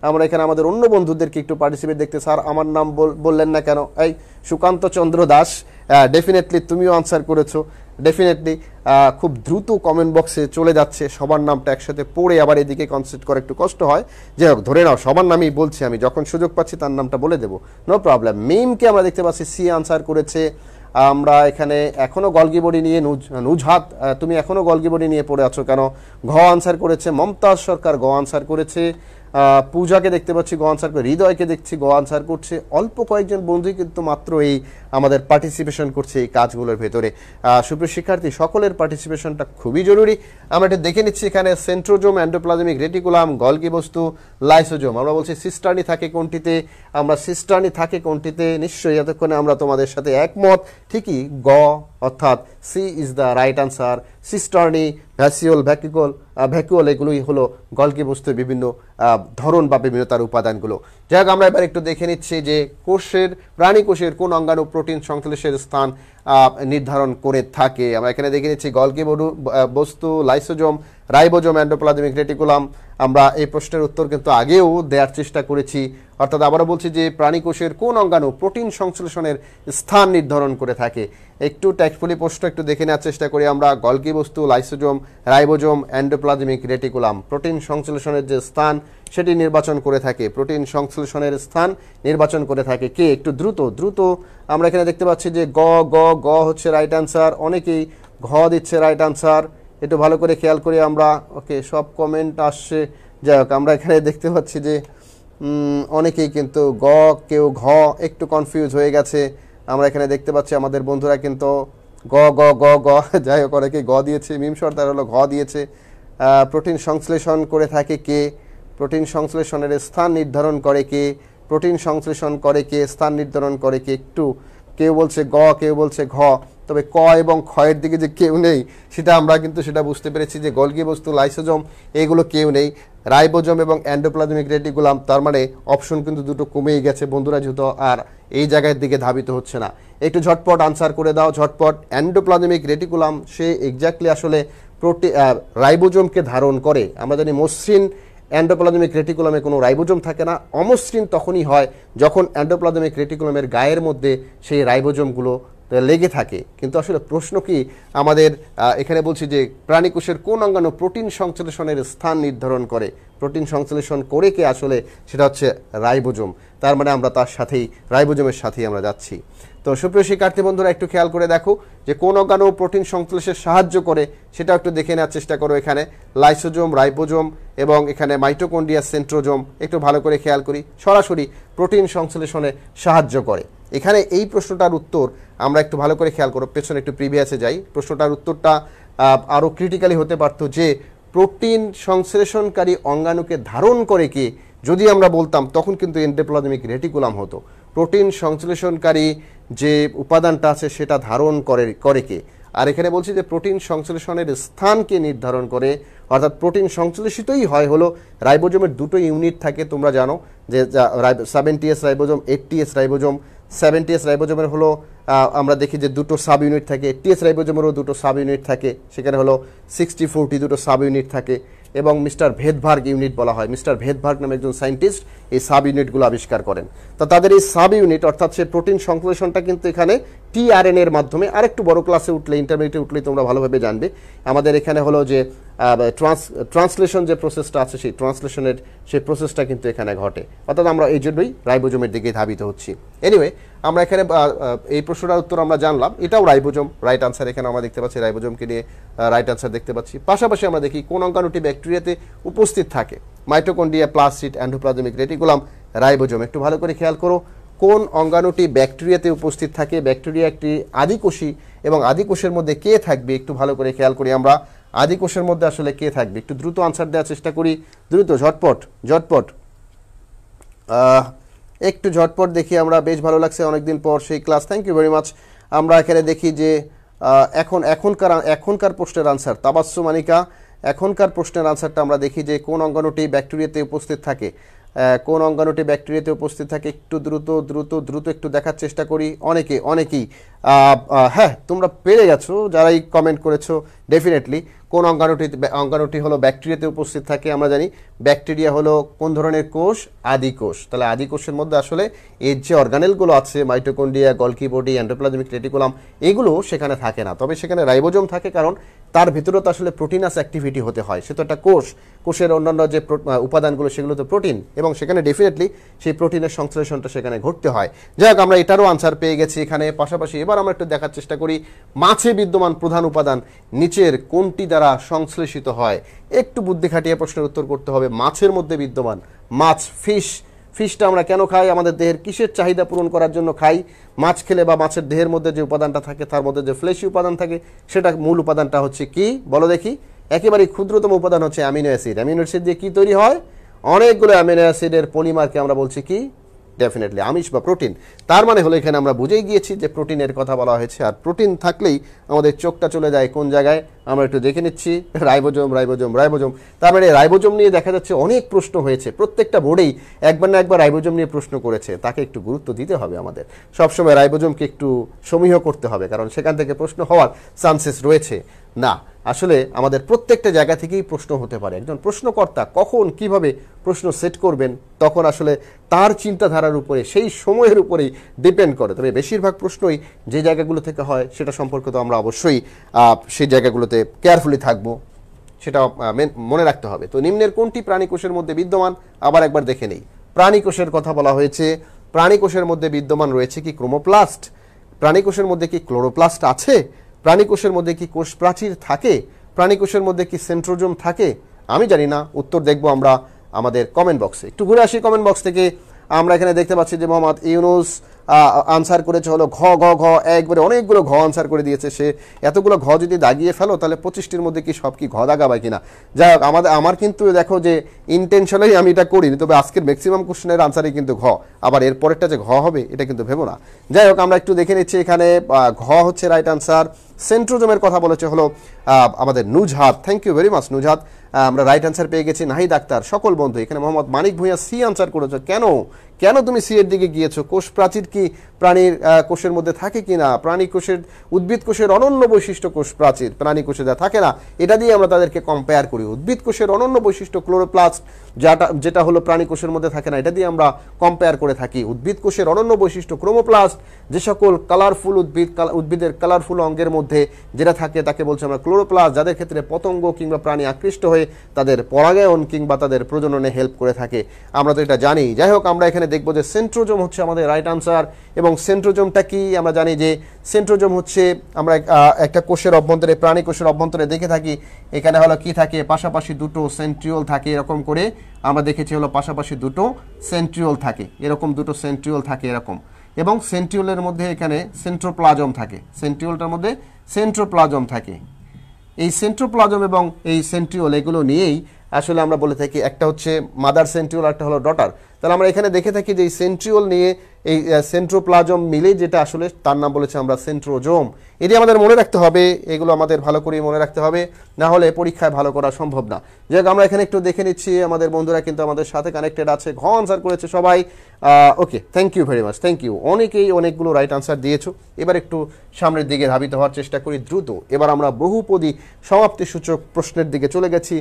আমরা এখানে আমাদের অন্য বন্ধুদেরকে একটু পার্টিসিপেট দেখতে, স্যার আমার নাম বললেন না কেন? এই সুকান্ত চন্দ্র দাস, ডেফিনেটলি তুমিও আনসার করেছো। ডেফিনেটলি খুব দ্রুত কমেন্ট বক্সে চলে যাচ্ছে। সবার নামটা একসাথে পড়ে আবার এদিকে কনসেন্ট্রেট করা একটু কষ্ট হয়। যাই হোক, ধরে নাও সবার নামই বলছি আমি, যখন সুযোগ পাচ্ছি তার নামটা বলে দেবো, নো প্রবলেম। মিমকে আমরা দেখতে পাচ্ছি সি আনসার করেছে। আমরা এখানে এখনো গলগি বডি নিয়ে, নুজহাত তুমি এখনো গলগি বডি নিয়ে পড়ে আছো কেন? ঘ আনসার করেছে। মমতাজ সরকার গ আনসার করেছে। পূজাকে দেখতে পাচ্ছি গ আনসার করে। হৃদয়কে দেখছি গ আনসার করছে। অল্প কয়েকজন বন্ধুই কিন্তু মাত্র এই আমাদের পার্টিসিপেশন করছে এই কাজগুলোর ভেতরে। সুপ্রিয় শিক্ষার্থী, সকলের পার্টিসিপেশনটা খুবই জরুরি। আমরা এটা দেখে নিচ্ছি এখানে সেন্ট্রোজোম, এন্ডোপ্লাজমিক রেটিকুলাম, গলগি বস্তু, লাইসোজোম। আমরা বলছি সিস্টার্নি থাকে কোনটিতে, আমরা সিস্টার্নি থাকে কোনটিতে, নিশ্চয়ই এতক্ষণে আমরা তোমাদের সাথে একমত। ঠিকই, গ অর্থাৎ C is the right answer. Cisternae, vesicle, vacuole এগুলোই হলো গলগি বস্তুর বিভিন্ন ধরন বা বিভিন্ন তার উপাদানগুলো। যাই হোক, আমরা এবার একটু দেখে নিচ্ছি যে প্রাণী কোষের কোন অঙ্গাণু প্রোটিন সংশ্লেষের স্থান নির্ধারণ করে থাকে। আমরা এখানে দেখে নিচ্ছি গলগি বস্তু, লাইসোজোম, রাইবোজোম, এন্ডোপ্লাজমিক রেটিকুলাম। আমরা এই প্রশ্নের উত্তর কিন্তু আগেও দেওয়ার চেষ্টা করেছি। অর্থাৎ আবারও বলছি যে প্রাণী কোষের কোন অঙ্গাণু প্রোটিন সংশ্লেষণের স্থান নির্ধারণ করে থাকে। একটু টেক্সটফুলি প্রশ্ন একটু দেখে নেওয়ার চেষ্টা করি আমরা। গলগি বস্তু, lysosome, ribosome, endoplasmic reticulum protein সংশ্লেষণের যে স্থান সেটি নির্বাচন করে থাকে। প্রোটিন সংশ্লেষণের স্থান নির্বাচন করে থাকে কে? একটু দ্রুত আমরা এখানে দেখতে পাচ্ছি যে গ গ গ হচ্ছে রাইট আনসার। অনেকেই ঘ দিচ্ছে রাইট আনসার। একটু ভালো করে খেয়াল করি আমরা। ওকে, সব কমেন্ট আসছে। যাই হোক, আমরা এখানে দেখতে পাচ্ছি যে অনেকেই কিন্তু গ, কেউ ঘ, একটু কনফিউজ হয়ে গেছে। আমরা এখানে দেখতে পাচ্ছি আমাদের বন্ধুরা কিন্তু গ গ গ গ যাই হোক, অনেকেই গ দিয়েছে। মিম সর্দার হলো ঘ দিয়েছে। প্রোটিন সংশ্লেষণ করে থাকে কে? প্রোটিন সংশ্লেষণের স্থান নির্ধারণ করে কে? প্রোটিন সংশ্লেষণ করে কে? স্থান নির্ধারণ করে কে? একটু কেউ বলছে গ, কেউ বলছে ঘ, তবে ক এবং খ এর দিকে যে কেউ নেই সেটা আমরা কিন্তু সেটা বুঝতে পেরেছি যে গলগি বস্তু, লাইসোজোম এগুলো কেউ নেই। রাইবোজোম এবং এন্ডোপ্লাজমিক রেটিকুলাম, তার মানে অপশন কিন্তু দুটো কমেই গেছে বন্ধুরা, যেহেতু আর এই জায়গার দিকে ধাবিত হচ্ছে না। একটু ঝটপট আনসার করে দাও, ঝটপট। এন্ডোপ্লাজমিক রেটিকুলাম সে এক্স্যাক্টলি আসলে রাইবোজোমকে ধারণ করে। আমরা জানি মসৃণ এন্ডোপ্লাজমিক রেটিকুলামে কোনো রাইবোজোম থাকে না। অমসৃণ তখনই হয় যখন এন্ডোপ্লাজমিক রেটিকুলামের গায়ের মধ্যে সেই রাইবোজোমগুলো লেগে থাকে। কিন্তু আসলে প্রশ্ন কি আমাদের এখানে বলছি যে প্রাণীকোষের কোন অঙ্গাণু প্রোটিন সংশ্লেষণের স্থান নির্ধারণ করে? প্রোটিন সংশ্লেষণ করে কে আসলে? সেটা হচ্ছে রাইবোজোম। তার মানে আমরা তার সাথেই রাইবোজোমের সাথেই আমরা যাচ্ছি। তো সুপ্রিয় শিক্ষার্থী বন্ধুরা, একটু খেয়াল করে দেখো যে কোন অঙ্গাণু প্রোটিন সংশ্লেষে সাহায্য করে সেটা একটু দেখে নেওয়ার চেষ্টা করো। এখানে লাইসোজোম, রাইবোজোম এবং এখানে মাইটোকন্ড্রিয়া, সেন্ট্রোজোম। একটু ভালো করে খেয়াল করি, সরাসরি প্রোটিন সংশ্লেষণে সাহায্য করে। এখানে এই প্রশ্নটার উত্তর আমরা একটু ভালো করে খেয়াল করো, পেছনে একটু প্রিভিয়াসে যাই। প্রশ্নটার উত্তরটা আরও ক্রিটিক্যালি হতে পারতো যে প্রোটিন সংশ্লেষণকারী অঙ্গাণুকে ধারণ করে কে? যদি আমরা বলতাম তখন কিন্তু এন্ডোপ্লাজমিক রেটিকুলাম হতো। প্রোটিন সংশ্লেষণকারী যে উপাদানটা আছে সেটা ধারণ করে কে? আর এখানে বলছি যে প্রোটিন সংশ্লেষণের স্থানকে নির্ধারণ করে, অর্থাৎ প্রোটিন সংশ্লেষিতই হয় হলো রাইবোজোমের দুটো ইউনিট থাকে। তোমরা জানো যে 70S ribosome, 80S ribosome. 70S রাইবোজোমের হলো আমরা দেখি যে দুটো সাব ইউনিট থাকে। 80S রাইবোজোমেরও দুটো সাব ইউনিট থাকে। সেখানে হলো 60-40 দুটো সাব ইউনিট থাকে এবং মিস্টার ভেদভার্গ ইউনিট বলা হয়। মিস্টার ভেদভার্গ নামে একজন সায়েন্টিস্ট এই সাব ইউনিটগুলো আবিষ্কার করেন। তো তাদের এই সাব ইউনিট অর্থাৎ সে প্রোটিন সংশ্লেষণটা কিন্তু এখানে টিআরএনএ এর মাধ্যমে, আরেকটু বড় ক্লাসে উঠলে, ইন্টারমিডিয়েটে উঠলে তোমরা ভালোভাবে জানবে। আমাদের এখানে হলো যে ট্রান্সলেশন যে প্রসেসটা আছে সেই ট্রান্সলেশনের সেই প্রসেসটা কিন্তু এখানে ঘটে। অর্থাৎ আমরা এই জন্যই রাইবোজোমের দিকে ধাবিত হচ্ছি। এনিওয়ে, আমরা এখানে এই প্রশ্নটার উত্তর আমরা জানলাম, এটাও রাইবোজোম রাইট আনসার। এখানে আমরা দেখতে পাচ্ছি রাইবোজোমকে নিয়ে রাইট আনসার দেখতে পাচ্ছি। পাশাপাশি আমরা দেখি কোন অঙ্গাণুটি ব্যাকটেরিয়াতে উপস্থিত থাকে? Mitochondria, plastid, endoplasmic reticulum, ribosome. একটু ভালো করে খেয়াল করো কোন অঙ্গাণুটি ব্যাকটেরিয়াতে উপস্থিত থাকে। ব্যাকটেরিয়া একটি আদিকোষী এবং আদিকোষের মধ্যে কে থাকবে? একটু ভালো করে খেয়াল করি আমরা, আদিকোষের মধ্যে আসলে কে থাকবে? একটু দ্রুত আনসার দেওয়ার চেষ্টা করি, দ্রুত, ঝটপট একটু ঝটপট দেখি আমরা। বেশ ভালো লাগছে অনেকদিন পর সেই class, thank you very much. আমরা এখানে দেখি যে এখনকার প্রশ্নের আনসার, তাবাসসুম মানিকা, এখনকার প্রশ্নের আনসারটা আমরা দেখি যে কোন অঙ্গাণুটি ব্যাকটেরিয়াতে উপস্থিত থাকে? কোন অঙ্গাণুটি ব্যাকটেরিয়াতে উপস্থিত থাকে? একটু দ্রুত একটু দেখার চেষ্টা করি। অনেকেই হ্যাঁ, তোমরা পেরে গেছো যারাই কমেন্ট করেছো। ডেফিনেটলি কোন অঙ্গাণুটি হলো ব্যাকটেরিয়াতে উপস্থিত থাকে? আমরা জানি ব্যাকটেরিয়া হলো কোন ধরনের কোষ? আদিকোষ। তাহলে আদিকোষের মধ্যে আসলে এর যে অর্গানেলগুলো আছে, mitochondria, Golgi body, endoplasmic reticulum, এগুলো সেখানে থাকে না। তবে সেখানে রাইবোজোম থাকে, কারণ তার ভিতরেও তো আসলে প্রোটিনাস অ্যাক্টিভিটি হতে হয়। সে তো একটা কোষের অন্যান্য যে উপাদানগুলো সেগুলো তো প্রোটিন, এবং সেখানে ডেফিনেটলি সেই প্রোটিনের সংশ্লেষণটা সেখানে ঘটতে হয়। যাই হোক, আমরা এটারও আনসার পেয়ে গেছি এখানে। পাশাপাশি এবার আমরা একটু দেখার চেষ্টা করি মাছে বিদ্যমান প্রধান উপাদান নিচের কোনটি দ্বারা সংশ্লেষিত হয়? একটু বুদ্ধি খাটিয়ে প্রশ্নের উত্তর করতে হবে। মাছের মধ্যে বিদ্যমান, মাছ, ফিশ, ফিশটা আমরা কেন খাই, আমাদের দেহের কিসের চাহিদা পূরণ করার জন্য খাই, মাছ খেলে বা মাছের দেহের মধ্যে যে উপাদানটা থাকে তার মধ্যে যে ফ্লেশি উপাদান থাকে সেটা মূল উপাদানটা হচ্ছে কি বলো দেখি, একেবারে ক্ষুদ্রতম উপাদান হচ্ছে অ্যামিনো অ্যাসিড। অ্যামিনো অ্যাসিড দিয়ে কি তৈরি হয়, অনেকগুলো অ্যামিনো অ্যাসিডের পলিমারকে আমরা বলছি কি, ডেফিনেটলি আমিষ বা প্রোটিন। তার মানে হলো এখানে আমরা বুঝেই গিয়েছি যে প্রোটিনের কথা বলা হয়েছে, আর প্রোটিন থাকলেই আমাদের চোখটা চলে যায় কোন জায়গায়, আমরা একটু দেখে নিচ্ছি, রাইবোজোম রাইবোজোম রাইবোজোম। তার মানে রাইবোজোম নিয়ে দেখা যাচ্ছে অনেক প্রশ্ন হয়েছে, প্রত্যেকটা বোর্ডেই একবার না একবার রাইবোজোম নিয়ে প্রশ্ন করেছে, তাকে একটু গুরুত্ব দিতে হবে আমাদের, সবসময় রাইবোজোমকে একটু সমীহ করতে হবে, কারণ সেখান থেকে প্রশ্ন হওয়ার চান্সেস রয়েছে। না, আসলে আমাদের প্রত্যেকটা জায়গা থেকেই প্রশ্ন হতে পারে। একজন প্রশ্নকর্তা কখন কিভাবে প্রশ্ন সেট করবেন তখন আসলে তার চিন্তাধারার উপরে, সেই সময়ের উপরেই ডিপেন্ড করে। তবে বেশিরভাগ প্রশ্নই যে জায়গাগুলো থেকে হয় সেটা সম্পর্কে তো আমরা অবশ্যই সেই জায়গাগুলোতে কেয়ারফুলি থাকবো, সেটা মনে রাখতে হবে। তো নিম্নের কোনটি প্রাণীকোষের মধ্যে বিদ্যমান, আবার একবার দেখে নেই। প্রাণীকোষের কথা বলা হয়েছে, প্রাণীকোষের মধ্যে বিদ্যমান রয়েছে কি ক্রোমোপ্লাস্ট, প্রাণীকোষের মধ্যে কি ক্লোরোপ্লাস্ট আছে, প্রাণীকোষের মধ্যে কি কোষ প্রাচীর থাকে, প্রাণীকোষের মধ্যে কি সেন্ট্রোজোম থাকে, আমি জানি না, উত্তর দেখব আমরা আমাদের কমেন্ট বক্সে। একটু ঘুরে আসি কমেন্ট বক্স থেকে। আমরা এখানে দেখতে পাচ্ছি যে মোহাম্মদ ইউনুস আনসার করেছে হলো ঘ ঘ ঘ, একবারে অনেকগুলো ঘ আনসার করে দিয়েছে সে। এতগুলো ঘ যদি দাগিয়ে ফেলো তাহলে 25টির মধ্যে কি সব কি ঘ দাগাবে কিনা। যাই হোক, আমার কিন্তু দেখো যে ইন্টেনশনালি আমি এটা করিনি, তবে আজকের ম্যাক্সিমাম কোশ্চেনের আনসারই কিন্তু ঘ, আবার এর পরেরটা যে ঘ হবে এটা কিন্তু ভেবো না। যাই হোক, আমরা একটু দেখে নিচ্ছি এখানে ঘ হচ্ছে রাইট আনসার। সেন্ট্রোজোমের কথা বলেছে হলো আমাদের Nuzhat, thank you very much Nuzhat, আমরা রাইট আনসার পেয়ে গেছি। নাহিদ আক্তার, সকল বন্ধু। এখানে মোহাম্মদ মানিক ভূঁইয়া সি আনসার করেছো, কেন কেন তুমি সি এর দিকে গিয়েছো? কোষ প্রাচীর কি প্রাণীর কোষের মধ্যে থাকে কিনা, প্রাণী কোষের, উদ্ভিদ কোষের অনন্য বৈশিষ্ট্য কোষ প্রাচীর, প্রাণী কোষে যা থাকে না এটা দিয়ে আমরা তাদেরকে কম্পেয়ার করি। উদ্ভিদ কোষের অনন্য বৈশিষ্ট্য ক্লোরোপ্লাস্ট, যেটা হলো প্রাণী কোষের মধ্যে থাকে না, এটা দিয়ে আমরা কম্পেয়ার করে থাকি। উদ্ভিদ কোষের অনন্য বৈশিষ্ট্য ক্রোমোপ্লাস্ট, যে সকল কালারফুল উদ্ভিদের কালারফুল অঙ্গের মধ্যে যেটা থাকে তাকে বলছে আমরা ক্লোরোপ্লাস্ট, যাদের ক্ষেত্রে পতঙ্গ কিংবা প্রাণী আকৃষ্ট হয়ে তাদের পরাগায়ন কিংবা তাদের প্রজননে হেল্প করে থাকে, আমরা তো এটা জানি। যাই হোক, আমরা এখানে দেখবো যে সেন্ট্রোজোম হচ্ছে আমাদের রাইট আনসার। এবং সেন্ট্রোজোমটা কি আমরা জানি যে সেন্ট্রোজোম হচ্ছে, আমরা একটা কোষের অভ্যন্তরে, প্রাণী কোষের অভ্যন্তরে দেখে থাকি, এখানে হলো কি থাকে, পাশাপাশি দুটো সেন্ট্রিওল থাকে, এরকম করে আমরা দেখেছি হলো পাশাপাশি দুটো সেন্ট্রিওল থাকে, এরকম দুটো সেন্ট্রিওল থাকে এরকম, এবং সেন্ট্রিওলের মধ্যে এখানে সেন্ট্রোপ্লাজম থাকে, সেন্ট্রিওলটার মধ্যে সেন্ট্রোপ্লাজম থাকে। এই সেন্ট্রোপ্লাজম এবং এই সেন্ট্রিওল এগুলো নিয়েই আসলে আমরা বলে থাকি, একটা হচ্ছে মাদার সেন্ট্রিওল, একটা হলো ডটার। তাহলে আমরা এখানে দেখে থাকি যে এই সেন্ট্রিওল নিয়ে এই সেন্ট্রোপ্লাজম মিলে যেটা আসলে তার নাম বলেছে আমরা সেন্ট্রোজোম। এটি আমাদের মনে রাখতে হবে, এগুলো আমাদের ভালো করে মনে রাখতে হবে, না হলে পরীক্ষায় ভালো করা সম্ভব না। যাই হোক, আমরা এখানে একটু দেখে নিচ্ছি, আমাদের বন্ধুরা কিন্তু আমাদের সাথে কানেক্টেড আছে, ঘ আনসার করেছে সবাই। Okay, thank you very much, thank you. অনেকেই অনেকগুলো রাইট আনসার দিয়েছো। এবার একটু সামনের দিকে ধাবিত হওয়ার চেষ্টা করি দ্রুত। এবার আমরা বহুপদী সমাপ্তিসূচক প্রশ্নের দিকে চলে গেছি।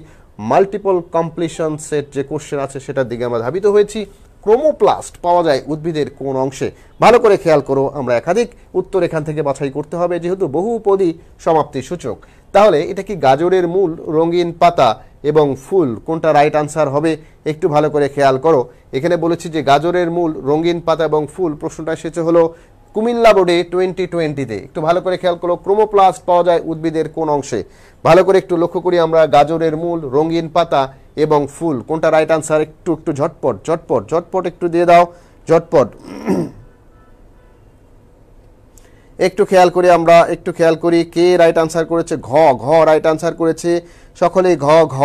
মাল্টিপল কমপ্লিশন সেট যে কোশ্চেন আছে সেটার দিকে আমরা ধাবিত হয়েছি। ক্রোমোপ্লাস্ট পাওয়া যায় উদ্ভিদের কোন অংশে, ভালো করে খেয়াল করো, আমরা একাধিক উত্তর এখান থেকে বাছাই করতে হবে যেহেতু বহুপদী সমাপ্তি সূচক। তাহলে এটা কি গাজরের মূল, রঙিন পাতা এবং ফুল, কোনটা রাইট আনসার হবে একটু ভালো করে খেয়াল করো। এখানে বলেছি যে গাজরের মূল, রঙিন পাতা এবং ফুল, প্রশ্নটা এসেছে হলো কুমিল্লা বোর্ডে 2020-তে। একটু ভালো করে খেয়াল করো, ক্রোমোপ্লাস্ট পাওয়া যায় উদ্ভিদের কোন অংশে, ভালো করে একটু লক্ষ্য করি আমরা। গাজরের মূল, রঙিন পাতা এবং ফুল, কোনটা রাইট আনসার একটু একটু ঝটপট ঝটপট ঝটপট একটু দিয়ে দাও, ঝটপট একটু খেয়াল করি আমরা, একটু খেয়াল করি কে রাইট আনসার করেছে। ঘ ঘ রাইট আনসার করেছে সকলেই, ঘ ঘ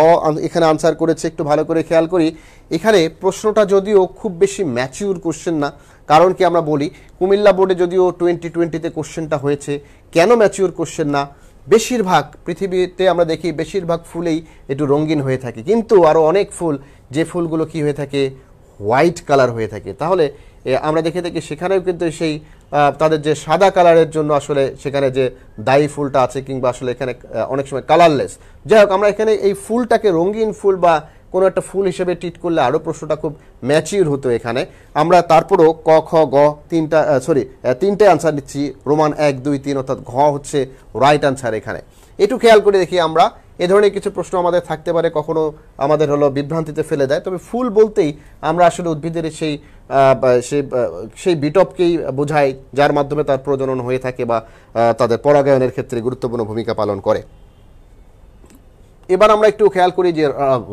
এখানে আনসার করেছে। একটু ভালো করে খেয়াল করি, এখানে প্রশ্নটা যদিও খুব বেশি ম্যাচিউর কোশ্চেন না, কারণ কি আমরা বলি কুমিল্লা বোর্ডে যদিও 2020-তে কোশ্চেনটা হয়েছে, কেন ম্যাচিউর কোশ্চেন না, বেশিরভাগ পৃথিবীতে আমরা দেখি বেশিরভাগ ফুলেই একটু রঙিন হয়ে থাকে, কিন্তু আরও অনেক ফুল, যে ফুলগুলো কি হয়ে থাকে, হোয়াইট কালার হয়ে থাকে। তাহলে আমরা দেখে থাকি সেখানেও কিন্তু সেই তাদের যে সাদা কালারের জন্য আসলে সেখানে যে দায়ী ফুলটা আছে, কিংবা আসলে এখানে অনেক সময় কালারলেস। যাই হোক, আমরা এখানে এই ফুলটাকে রঙিন ফুল বা কোনো একটা ফুল হিসেবে ট্রিট করলে আরও প্রশ্নটা খুব ম্যাচিউর হতো এখানে। আমরা তারপরও ক খ গ তিনটে আনসার দিচ্ছি, রোমান 1 2 3, অর্থাৎ ঘ হচ্ছে রাইট আনসার এখানে। একটু খেয়াল করে দেখি আমরা, এ ধরনের কিছু প্রশ্ন আমাদের থাকতে পারে, কখনো আমাদের হলো বিভ্রান্তিতে ফেলে দেয়। তবে ফুল বলতেই আমরা আসলে উদ্ভিদের সেই বিটপকেই বোঝাই, যার মাধ্যমে তার প্রজনন হয়ে থাকে বা তাদের পরাগায়নের ক্ষেত্রে গুরুত্বপূর্ণ ভূমিকা পালন করে। এবার আমরা একটু খেয়াল করি যে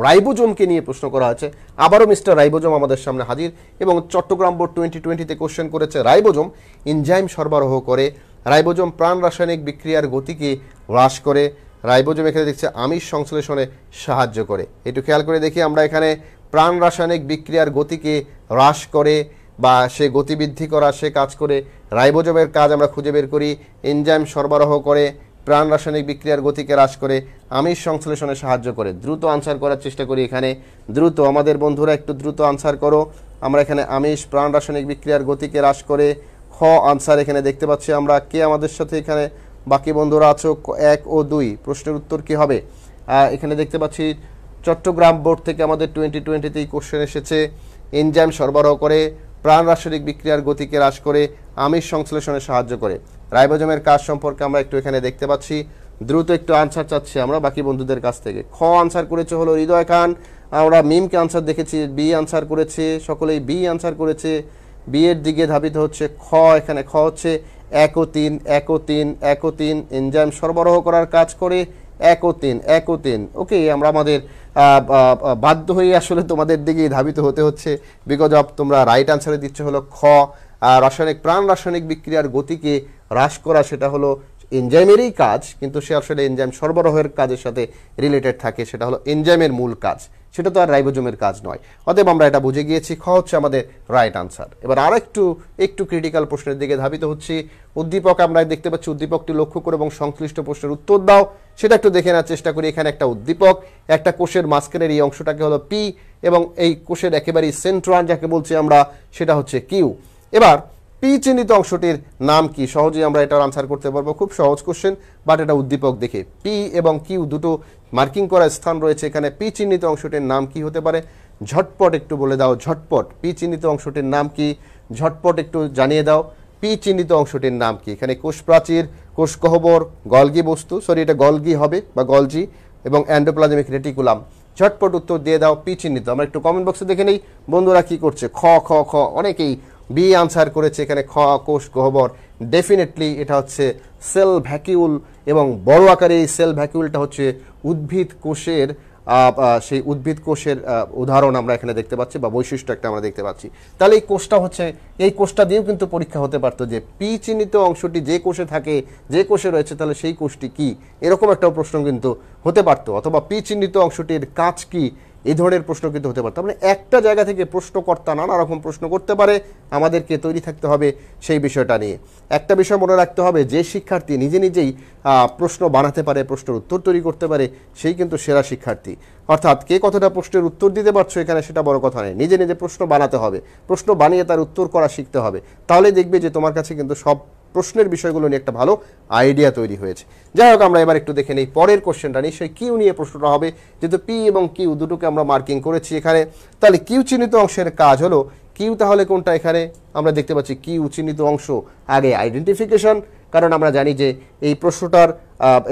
রাইবোজোমকে নিয়ে প্রশ্ন করা হয়েছে। আবারও মিস্টার রাইবোজোম আমাদের সামনে হাজির এবং চট্টগ্রাম বোর্ড 2020-তে কোশ্চেন করেছে রাইবোজোম এনজাইম সরবরাহ করে, রাইবোজোম প্রাণ রাসায়নিক বিক্রিয়ার গতিকে হ্রাস করে, রাইবোজোম এখানে দেখছে আমিষ সংশ্লেষণে সাহায্য করে। একটু খেয়াল করে দেখি আমরা এখানে প্রাণ রাসায়নিক বিক্রিয়ার গতিকে হ্রাস করে বা সে গতিবৃদ্ধি করা সে কাজ করে। রাইবোজোমের কাজ আমরা খুঁজে বের করি, এনজাইম সরবরাহ করে, প্রাণ রাসায়নিক বিক্রিয়ার গতিকে হ্রাস করে, আমিষ সংশ্লেষণে সাহায্য করে। দ্রুত আনসার করার চেষ্টা করি এখানে, দ্রুত আমাদের বন্ধুরা একটু দ্রুত আনসার করো। আমরা এখানে আমিষ প্রাণ রাসায়নিক বিক্রিয়ার গতিকে হ্রাস করে, খ আনসার এখানে দেখতে পাচ্ছি আমরা। কে আমাদের সাথে এখানে বাকি বন্ধুরা আছো? 1 ও 2 প্রশ্নের উত্তর কি হবে? এখানে দেখতে পাচ্ছি চট্টগ্রাম বোর্ড থেকে আমাদের 2020-তেই কোশ্চেন এসেছে, এনজাইম সরবরাহ করে, প্রাণ রাসায়নিক বিক্রিয়ার গতিকে হ্রাস করে, আমিষ সংশ্লেষণে সাহায্য করে। রাইবোজোমের কাজ সম্পর্কে আমরা একটু এখানে দেখতে পাচ্ছি, দ্রুত একটু আনসার চাচ্ছি আমরা বাকি বন্ধুদের কাছ থেকে। খ আনসার করেছে হলো হৃদয় খান, আমরা মিমকে আনসার দেখেছি, বি আনসার করেছে, সকলেই বি আনসার করেছে, বি এর দিকে ধাবিত হচ্ছে খ। এখানে খ হচ্ছে 1 ও 3 এনজাইম সরবরাহ করার কাজ করে, 1 ও 3 ওকে। আমরা আমাদের বাধ্য হয়ে আসলে তোমাদের দিকেই ধাবিত হতে হচ্ছে, বিকজ অফ তোমরা রাইট আনসারে দিচ্ছ হলো খ। প্রাণ রাসায়নিক বিক্রিয়ার গতিকে হ্রাস করা সেটা হলো এনজাইমেরই কাজ, কিন্তু সে আসলে এনজাইম সরবরাহের কাজের সাথে রিলেটেড থাকে, সেটা হলো এনজাইমের মূল কাজ, সেটা তো আর রাইবোজোমের কাজ নয়। অতএব আমরা এটা বুঝে গিয়েছি, খ হচ্ছে আমাদের রাইট আনসার। এবার আর একটু ক্রিটিক্যাল প্রশ্নের দিকে ধাবিত হচ্ছি। উদ্দীপক আমরা দেখতে পাচ্ছি, উদ্দীপকটি লক্ষ্য করে এবং সংশ্লিষ্ট প্রশ্নের উত্তর দাও, সেটা একটু দেখে নেওয়ার চেষ্টা করি। এখানে একটা উদ্দীপক, একটা কোষের মাঝখানের এই অংশটাকে হলো পি এবং এই কোষের একেবারেই সেন্ট্রাল যাকে বলছি আমরা সেটা হচ্ছে কিউ। এবার পি চিহ্নিত অংশটির নাম কি? সহজেই আমরা এটার আনসার করতে পারবো, খুব সহজ কোশ্চেন, বাট এটা উদ্দীপক দেখে। পি এবং কিউ দুটো মার্কিং করার স্থান রয়েছে, এখানে পি চিহ্নিত অংশটির নাম কি হতে পারে? ঝটপট একটু বলে দাও, ঝটপট পি চিহ্নিত অংশটির নাম কি? ঝটপট একটু জানিয়ে দাও পি চিহ্নিত অংশটির নাম কি। এখানে কোষ প্রাচীর, কোষ গহ্বর, গলগি বস্তু, এটা গলগি হবে বা গলজি, এবং এন্ডোপ্লাজমিক রেটিকুলাম। ঝটপট উত্তর দিয়ে দাও পি চিহ্নিত। আমরা একটু কমেন্ট বক্সে দেখে নেই বন্ধুরা কি করছে। খ খ খ অনেকেই বি আনসার করেছে, এখানে খ কোষ গহ্বর। ডেফিনেটলি এটা হচ্ছে সেল ভ্যাকিউল, এবং বড় আকারে এই সেল ভ্যাকিউলটা হচ্ছে উদ্ভিদ কোষের সেই উদ্ভিদ কোষের উদাহরণ আমরা এখানে দেখতে পাচ্ছি বা বৈশিষ্ট্য একটা আমরা দেখতে পাচ্ছি। তাহলে এই কোষটা হচ্ছে, এই কোষটা দিয়েও কিন্তু পরীক্ষা হতে পারতো যে পি চিহ্নিত অংশটি যে কোষে থাকে, যে কোষে রয়েছে, তাহলে সেই কোষটি কি, এরকম একটা প্রশ্ন কিন্তু হতে পারতো। অথবা পি চিহ্নিত অংশটির কাজ কি, এই ধরনের প্রশ্ন কিন্তু হতে পারতো। মানে একটা জায়গা থেকে প্রশ্নকর্তা নানা রকম প্রশ্ন করতে পারে, আমাদেরকে তৈরি থাকতে হবে সেই বিষয়টা নিয়ে। একটা বিষয় মনে রাখতে হবে, যে শিক্ষার্থী নিজে নিজেই প্রশ্ন বানাতে পারে, প্রশ্নের উত্তর তৈরি করতে পারে, সেই কিন্তু সেরা শিক্ষার্থী। অর্থাৎ কে কতটা প্রশ্নের উত্তর দিতে পারছো এখানে সেটা বড় কথা নয়, নিজে নিজে প্রশ্ন বানাতে হবে, প্রশ্ন বানিয়ে তার উত্তর করা শিখতে হবে। তাহলে দেখবে যে তোমার কাছে কিন্তু সব প্রশ্নের বিষয়গুলো নিয়ে একটা ভালো আইডিয়া তৈরি হয়েছে। যাই হোক, আমরা এবার একটু দেখে নিই পরের কোশ্চেনটা। নিশ্চয়ই কিউ নিয়ে প্রশ্নটা হবে, যেহেতু পি এবং কিউ দুটোকে আমরা মার্কিং করেছি এখানে। তাহলে কিউ চিহ্নিত অংশের কাজ হলো, কিউ তাহলে কোনটা? এখানে আমরা দেখতে পাচ্ছি কিউ চিহ্নিত অংশ আগে আইডেন্টিফিকেশন, কারণ আমরা জানি যে এই প্রশ্নটার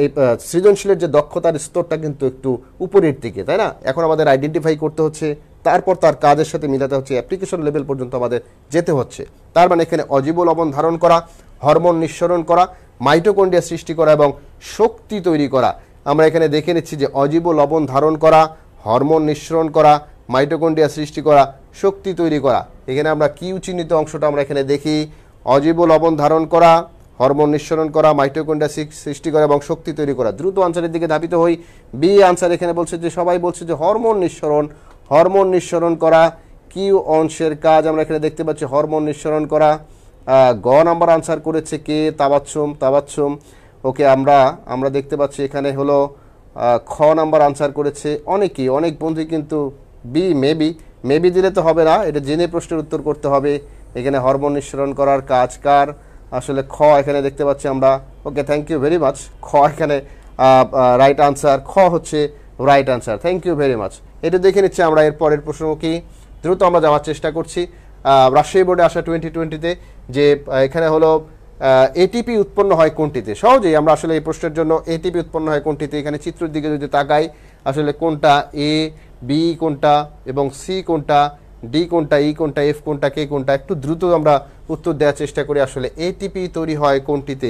এই সৃজনশীলের যে দক্ষতার স্তরটা কিন্তু একটু উপরের দিকে, তাই না? এখন আমাদের আইডেন্টিফাই করতে হচ্ছে, তারপর তার কাজের সাথে মিলাতে হচ্ছে, অ্যাপ্লিকেশন লেভেল পর্যন্ত আমাদের যেতে হচ্ছে। তার মানে এখানে অজীব লবণ ধারণ করা, হরমোন নিঃসরণ করা, মাইটোকন্ড্রিয়া সৃষ্টি করা এবং শক্তি তৈরি করা। আমরা এখানে দেখে নিচ্ছি যে অজীব লবণ ধারণ করা, হরমোন নিঃসরণ করা, মাইটোকন্ড্রিয়া সৃষ্টি করা, শক্তি তৈরি করা। এখানে আমরা কিউ চিহ্নিত অংশটা আমরা এখানে দেখি, অজীব লবণ ধারণ করা, হরমোন নিঃসরণ করা, মাইটোকন্ড্রিয়া সৃষ্টি করা এবং শক্তি তৈরি করা। দ্রুত আনসারের দিকে ধাবিত হই। বি আনসার এখানে বলছে যে, সবাই বলছে যে হরমোন নিঃসরণ করা কিউ অংশের কাজ। আমরা এখানে দেখতে পাচ্ছি হরমোন নিঃসরণ করা। গ নাম্বার আনসার করেছে কে? তাবাচ্ছুম। ওকে, আমরা দেখতে পাচ্ছি এখানে হলো খ নাম্বার আনসার করেছে অনেক বন্ধু কিন্তু বি। মেবি দিলে তো হবে না, এটা জেনে প্রশ্নের উত্তর করতে হবে। এখানে হরমোন নিঃসরণ করার কাজ কার? আসলে খ এখানে দেখতে পাচ্ছি আমরা। Okay, thank you very much. খ এখানে রাইট আনসার, খ হচ্ছে right answer. Thank you very much. এটা দেখে নিচ্ছি আমরা। এর পরের প্রশ্ন কি, দ্রুত আমরা যাওয়ার চেষ্টা করছি। রাজশাহী বোর্ডে আসা 2020-তে যে এখানে হলো এটিপি উৎপন্ন হয় কোনটিতে? সহজেই আমরা আসলে এই প্রশ্নের জন্য এটিপি উৎপন্ন হয় কোনটিতে, এখানে চিত্রের দিকে যদি তাকাই, আসলে কোনটা, এ বি কোনটা এবং সি কোনটা, ডি কোনটা, ই কোনটা, এফ কোনটা, কে কোনটা, একটু দ্রুত আমরা উত্তর দেওয়ার চেষ্টা করি। আসলে এটিপি তৈরি হয় কোনটিতে?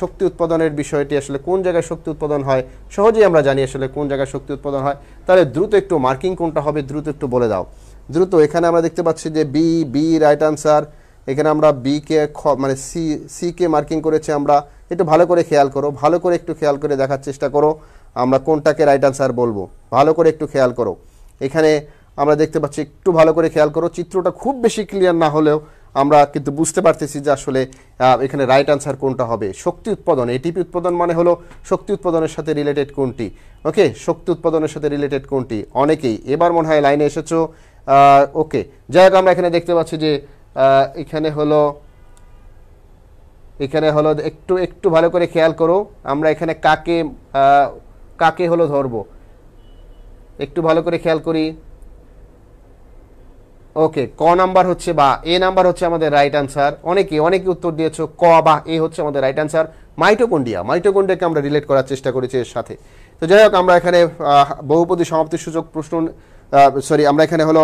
শক্তি উৎপাদনের বিষয়টি আসলে কোন জায়গায় শক্তি উৎপাদন হয় সহজেই আমরা জানি আসলে কোন জায়গায় শক্তি উৎপাদন হয়। তাহলে দ্রুত একটু মার্কিং কোনটা হবে দ্রুত একটু বলে দাও দ্রুত। এখানে আমরা দেখতে পাচ্ছি যে বি রাইট আনসার। এখানে আমরা বি কে মানে সি কে মার্কিং করেছি আমরা। একটু ভালো করে খেয়াল করো, ভালো করে একটু খেয়াল করে দেখার চেষ্টা করো আমরা কোনটাকে রাইট আনসার বলবো, ভালো করে একটু খেয়াল করো। এখানে আমরা দেখতে পাচ্ছি, একটু ভালো করে খেয়াল করো, চিত্রটা খুব বেশি ক্লিয়ার না হলেও আমরা কিন্তু বুঝতে পারতেছি যে আসলে এখানে রাইট আনসার কোনটা হবে। শক্তি উৎপাদন, এটিপি উৎপাদন মানে হলো শক্তি উৎপাদনের সাথে রিলেটেড কোনটি, ওকে, শক্তি উৎপাদনের সাথে রিলেটেড কোনটি। অনেকেই এবার মনে হয় লাইনে এসেছো, ওকে। যাই হোক, আমরা এখানে দেখতে পাচ্ছি যে এখানে হলো একটু একটু ভালো করে খেয়াল করো, আমরা এখানে কাকে হলো ধরবো, একটু ভালো করে খেয়াল করি। ওকে, ক নাম্বার হচ্ছে বা এ নাম্বার হচ্ছে আমাদের রাইট আনসার। অনেকে উত্তর দিয়েছো ক বা এ হচ্ছে আমাদের রাইট আনসার। মাইটোকন্ড্রিয়াকে আমরা রিলেট করার চেষ্টা করেছি এর সাথে। তো যাই হোক, আমরা এখানে বহুপদী সমাপ্তির সূচক প্রশ্ন আমরা এখানে হলো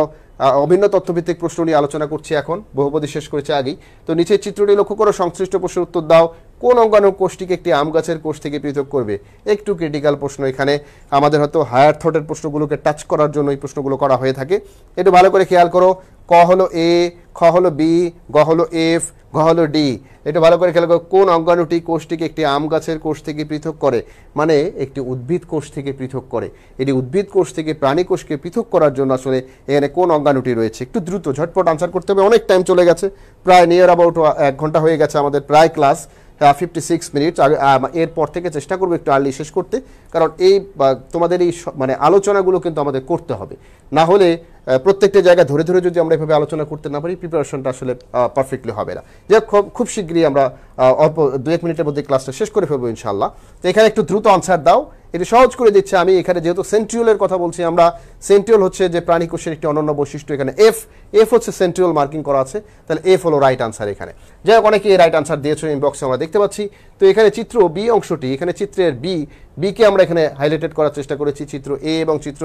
অভিন্ন তথ্যভিত্তিক প্রশ্ন নিয়ে আলোচনা করছি এখন, বহুপদী শেষ করেছি আগেই। তো নিচের চিত্রটি লক্ষ্য করো, সংশ্লিষ্ট প্রশ্নের উত্তর দাও। কোন অঙ্গাণু কোষটিকে একটি আম গাছের কোষ থেকে পৃথক করবে? একটু ক্রিটিক্যাল প্রশ্ন, এখানে আমাদের হয়তো হায়ার থটের প্রশ্নগুলোকে টাচ করার জন্য এই প্রশ্নগুলো করা হয়ে থাকে। একটু ভালো করে খেয়াল করো, ক হলো এ, খ হলো বি, গ হলো এফ, ঘ হলো ডি। একটু ভালো করে খেয়াল করো, কোন অঙ্গাণুটি কোষটিকে একটি আম গাছের কোষ থেকে পৃথক করে? মানে একটি উদ্ভিদ কোষ থেকে পৃথক করে। এটি উদ্ভিদ কোষ থেকে প্রাণী কোষকে পৃথক করার জন্য আসলে এখানে কোন অঙ্গাণুটি রয়েছে? একটু দ্রুত ঝটপট আনসার করতে হবে, অনেক টাইম চলে গেছে, প্রায় নিয়ার অ্যাবাউট 1 ঘন্টা হয়ে গেছে আমাদের প্রায় ক্লাস, 56 মিনিটস। এরপর থেকে চেষ্টা করবো একটু আর্লি শেষ করতে, কারণ এই তোমাদের এই মানে আলোচনাগুলো কিন্তু আমাদের করতে হবে, না হলে প্রত্যেকটা জায়গায় ধরে ধরে যদি আমরা এভাবে আলোচনা করতে না পারি প্রিপারেশনটা আসলে পারফেক্টলি হবে না। যে খুব শীঘ্রই আমরা অল্প 2-1 মিনিটের মধ্যে ক্লাসটা শেষ করে ফেলবো ইনশাল্লাহ। তো এখানে একটু দ্রুত আনসার দাও, এটি সহজ করে দিচ্ছে আমি। এখানে যেহেতু সেন্ট্রিওলের কথা বলছি আমরা, সেন্ট্রিওল হচ্ছে যে প্রাণী কোষের একটি অনন্য বৈশিষ্ট্য। এখানে এফ হচ্ছে সেন্ট্রিওল মার্কিং করা আছে, তাহলে এফ হলো রাইট আনসার এখানে। যাই হোক, অনেকে রাইট আনসার দিয়েছো ইনবক্সে আমরা দেখতে পাচ্ছি। তো এখানে চিত্র বি অংশটি, এখানে চিত্রের বি কে আমরা এখানে হাইলাইটেড করার চেষ্টা করেছি, চিত্র এ এবং চিত্র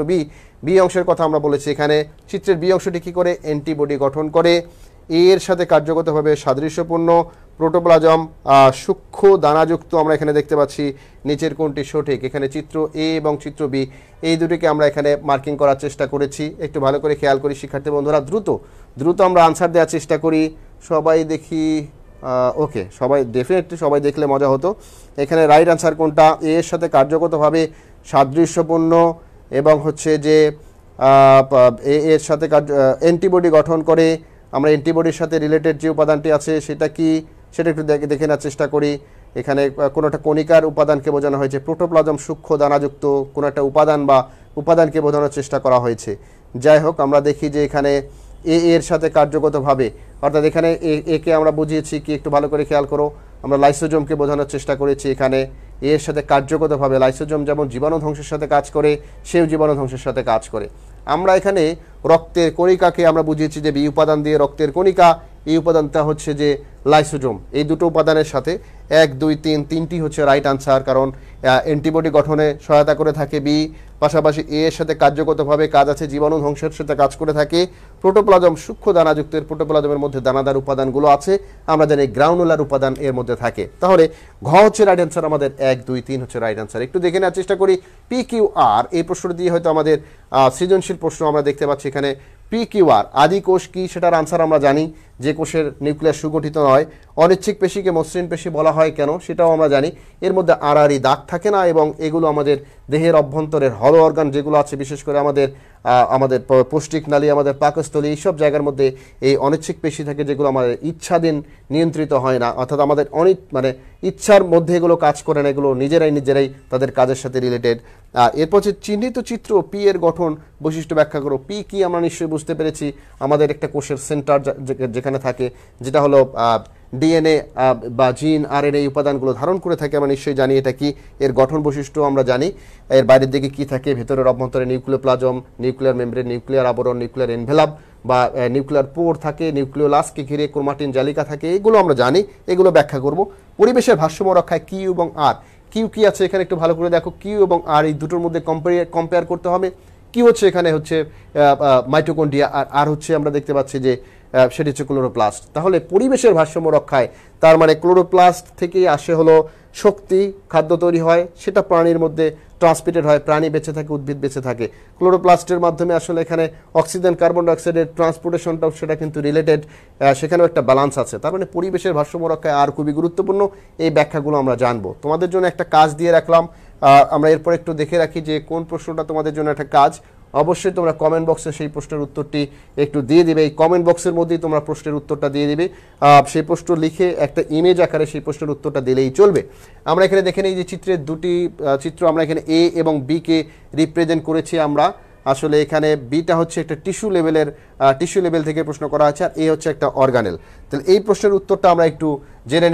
বি অংশের কথা আমরা বলেছি। এখানে চিত্রের বি অংশটি কি করে? অ্যান্টিবডি গঠন করে। এর সাথে কার্যগতভাবে সাদৃশ্যপূর্ণ প্রোটোপ্লাজম সূক্ষ্ম দানাযুক্ত আমরা এখানে দেখতে পাচ্ছি। নিচের কোনটি সঠিক? এখানে চিত্র এ এবং চিত্র বি, এই দুটিকে আমরা এখানে মার্কিং করার চেষ্টা করেছি। একটু ভালো করে খেয়াল করি শিক্ষার্থী বন্ধুরা, দ্রুত আমরা আনসার দেওয়ার চেষ্টা করি। সবাই দেখি, ওকে, ডেফিনেটলি সবাই দেখলে মজা হতো। এখানে রাইট আনসার কোনটা? এর সাথে কার্যগতভাবে সাদৃশ্যপূর্ণ এবং হচ্ছে যে এর সাথে অ্যান্টিবডি গঠন করে। আমরা অ্যান্টিবডির সাথে রিলেটেড যে উপাদানটি আছে সেটা কি, সেটা একটু দেখে নেওয়ার চেষ্টা করি। এখানে কোনো একটা কণিকার উপাদানকে বোঝানো হয়েছে, প্রোটোপ্লাজম সূক্ষ্ম দানাযুক্ত কোনো একটা উপাদানকে বোঝানোর চেষ্টা করা হয়েছে। যাই হোক, আমরা দেখি যে এখানে এর সাথে কার্যগতভাবে, অর্থাৎ এখানে একে আমরা বুঝিয়েছি কি, একটু ভালো করে খেয়াল করো, আমরা লাইসোজোমকে বোঝানোর চেষ্টা করেছি। এখানে এর সাথে কার্যগতভাবে লাইসোজোম যেমন জীবাণু ধ্বংসের সাথে কাজ করে, সেও জীবাণু ধ্বংসের সাথে কাজ করে। আমরা এখানে রক্তের কণিকাকে আমরা বুঝিয়েছি যে বি উপাদান দিয়ে রক্তের কণিকা, এই উপাদানটা হচ্ছে যে লাইসোজোম। এই দুটো উপাদানের সাথে 1, 2, 3 তিনটি হচ্ছে রাইট আনসার, কারণ অ্যান্টিবডি গঠনে সহায়তা করে থাকে বি, পাশাপাশি এর সাথে কার্যগতভাবে কাজ আছে, জীবাণু ধ্বংসের সাথে কাজ করে থাকে। প্রোটোপ্লাজম সূক্ষ্ম দানাযুক্তের, প্রোটোপ্লাজমের মধ্যে দানাদার উপাদানগুলো আছে, আমরা জানি গ্রাউনুলার উপাদান এর মধ্যে থাকে। তাহলে ঘ হচ্ছে রাইট আনসার আমাদের, 1, 2, 3 হচ্ছে রাইট আনসার। একটু দেখে নেওয়ার চেষ্টা করি পি কিউ আর, এই প্রশ্নটি দিয়ে হয়তো আমাদের সৃজনশীল প্রশ্ন আমরা দেখতে পাচ্ছি। এখানে পি কিউ আর, আদি কোষ কি সেটার আনসার আমরা জানি, যে কোষের নিউক্লিয়াস সুগঠিত নয়। অনিচ্ছিক পেশিকে মসৃণ পেশি বলা হয় কেন সেটাও আমরা জানি। এর মধ্যে আড়াআড়ি দাগ থাকে না, এবং এগুলো আমাদের দেহের অভ্যন্তরের হলো অর্গান যেগুলো আছে, বিশেষ করে আমাদের পৌষ্টিক নালী, আমাদের পাকস্থলী, এইসব জায়গার মধ্যে এই অনিচ্ছিক পেশি থাকে, যেগুলো আমাদের ইচ্ছাধীন নিয়ন্ত্রিত হয় না, অর্থাৎ আমাদের ইচ্ছার মধ্যে এগুলো কাজ করে না, এগুলো নিজেরাই তাদের কাজের সাথে রিলেটেড। এরপর হচ্ছে চিহ্নিত চিত্র পি এর গঠন বৈশিষ্ট্য ব্যাখ্যা করো। পি কি আমরা নিশ্চয়ই বুঝতে পেরেছি, আমাদের একটা কোষের সেন্টার যেখানে থাকে, যেটা হলো ডিএনএ বা জিন আরএনএ উপাদানগুলো ধারণ করে থাকে, আমরা নিশ্চয়ই জানি এটা কি। এর গঠন বৈশিষ্ট্য আমরা জানি। এর বাইরের দিকে কি থাকে, ভেতরের অভ্যন্তরে নিউক্লিওপ্লাজম, নিউক্লিয়ার মেমব্রেন, নিউক্লিয়ার আবরণ, নিউক্লিয়ার এনভেলাপ বা নিউক্লিয়ার পোর থাকে, নিউক্লিওলাসকে ঘিরে ক্রোমাটিন জালিকা থাকে, এগুলো আমরা জানি, এগুলো ব্যাখ্যা করব। পরিবেশের ভারসাম্য রক্ষায় কিউ এবং আর, কিউ কি আছে এখানে একটু ভালো করে দেখো, কিউ এবং আর এই দুটোর মধ্যে কম্পেয়ার করতে হবে। কি হচ্ছে এখানে হচ্ছে মাইটোকন্ড্রিয়া, আর হচ্ছে আমরা দেখতে পাচ্ছি যে সেটি হচ্ছে ক্লোরোপ্লাস্ট। তাহলে পরিবেশের ভারসাম্য রক্ষায়, তার মানে ক্লোরোপ্লাস্ট থেকেই আসে হলো শক্তি, খাদ্য তৈরি হয়, সেটা প্রাণীর মধ্যে ট্রান্সমিটেড হয়, প্রাণী বেঁচে থাকে, উদ্ভিদ বেঁচে থাকে। ক্লোরোপ্লাস্টের মাধ্যমে আসলে এখানে অক্সিজেন, কার্বন ডাইঅক্সাইডের ট্রান্সপোর্টেশনটাও সেটা কিন্তু রিলেটেড, সেখানেও একটা ব্যালেন্স আছে। তার মানে পরিবেশের ভারসাম্য রক্ষায় আর খুবই গুরুত্বপূর্ণ। এই ব্যাখ্যাগুলো আমরা জানবো। তোমাদের জন্য একটা কাজ দিয়ে রাখলাম, আমরা এরপর একটু দেখে রাখি যে কোন প্রশ্নটা তোমাদের জন্য একটা কাজ। অবশ্যই তোমরা কমেন্ট বক্সে সেই প্রশ্নের উত্তরটি একটু দিয়ে দিবে। এই কমেন্ট বক্সের মধ্যেই তোমরা প্রশ্নের উত্তরটা দিয়ে দিবে। সেই প্রশ্ন লিখে একটা ইমেজ আকারে সেই প্রশ্নের উত্তরটা দিলেই চলবে। আমরা এখানে দেখে নিই যে চিত্রের দুটি চিত্র আমরা এখানে এ এবং বি কে রিপ্রেজেন্ট করেছি। আমরা আসলে এখানে বিটা হচ্ছে একটা টিস্যু লেভেল থেকে প্রশ্ন করা আছে, আর এ হচ্ছে একটা অর্গানেল। তাহলে এই প্রশ্নের উত্তরটা আমরা একটু জেনে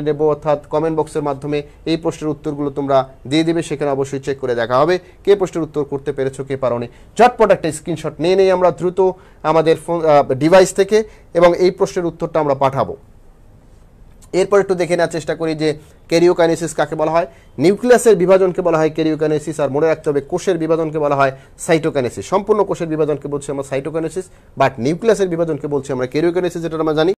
নেব। অর্থাৎ কমেন্ট বক্সের মাধ্যমে এই প্রশ্নের উত্তরগুলো তোমরা দিয়ে দিবে। সেখানে অবশ্যই চেক করে দেখা হবে কে প্রশ্নের উত্তর করতে পেরেছো, কে পারোনি। ঝটপট একটা স্ক্রিনশট নিয়ে নেই আমরা দ্রুত আমাদের ফোন ডিভাইস থেকে, এবং এই প্রশ্নের উত্তরটা আমরা পাঠাবো। এরপর একটু দেখে নেওয়ার চেষ্টা করি যে ক্যারিওকাইনেসিস কাকে বলা হয়। নিউক্লিয়াসের বিভাজনকে বলা হয় ক্যারিওকাইনেসিস, আর মনে রাখতে হবে কোষের বিভাজনকে বলা হয় সাইটোকাইনেসিস। সম্পূর্ণ কোষের বিভাজনকে বলছি আমরা সাইটোকাইনেসিস, বাট নিউক্লিয়াসের বিভাজনকে বলছি আমরা ক্যারিওকাইনেসিস, যেটা আমরা জানি।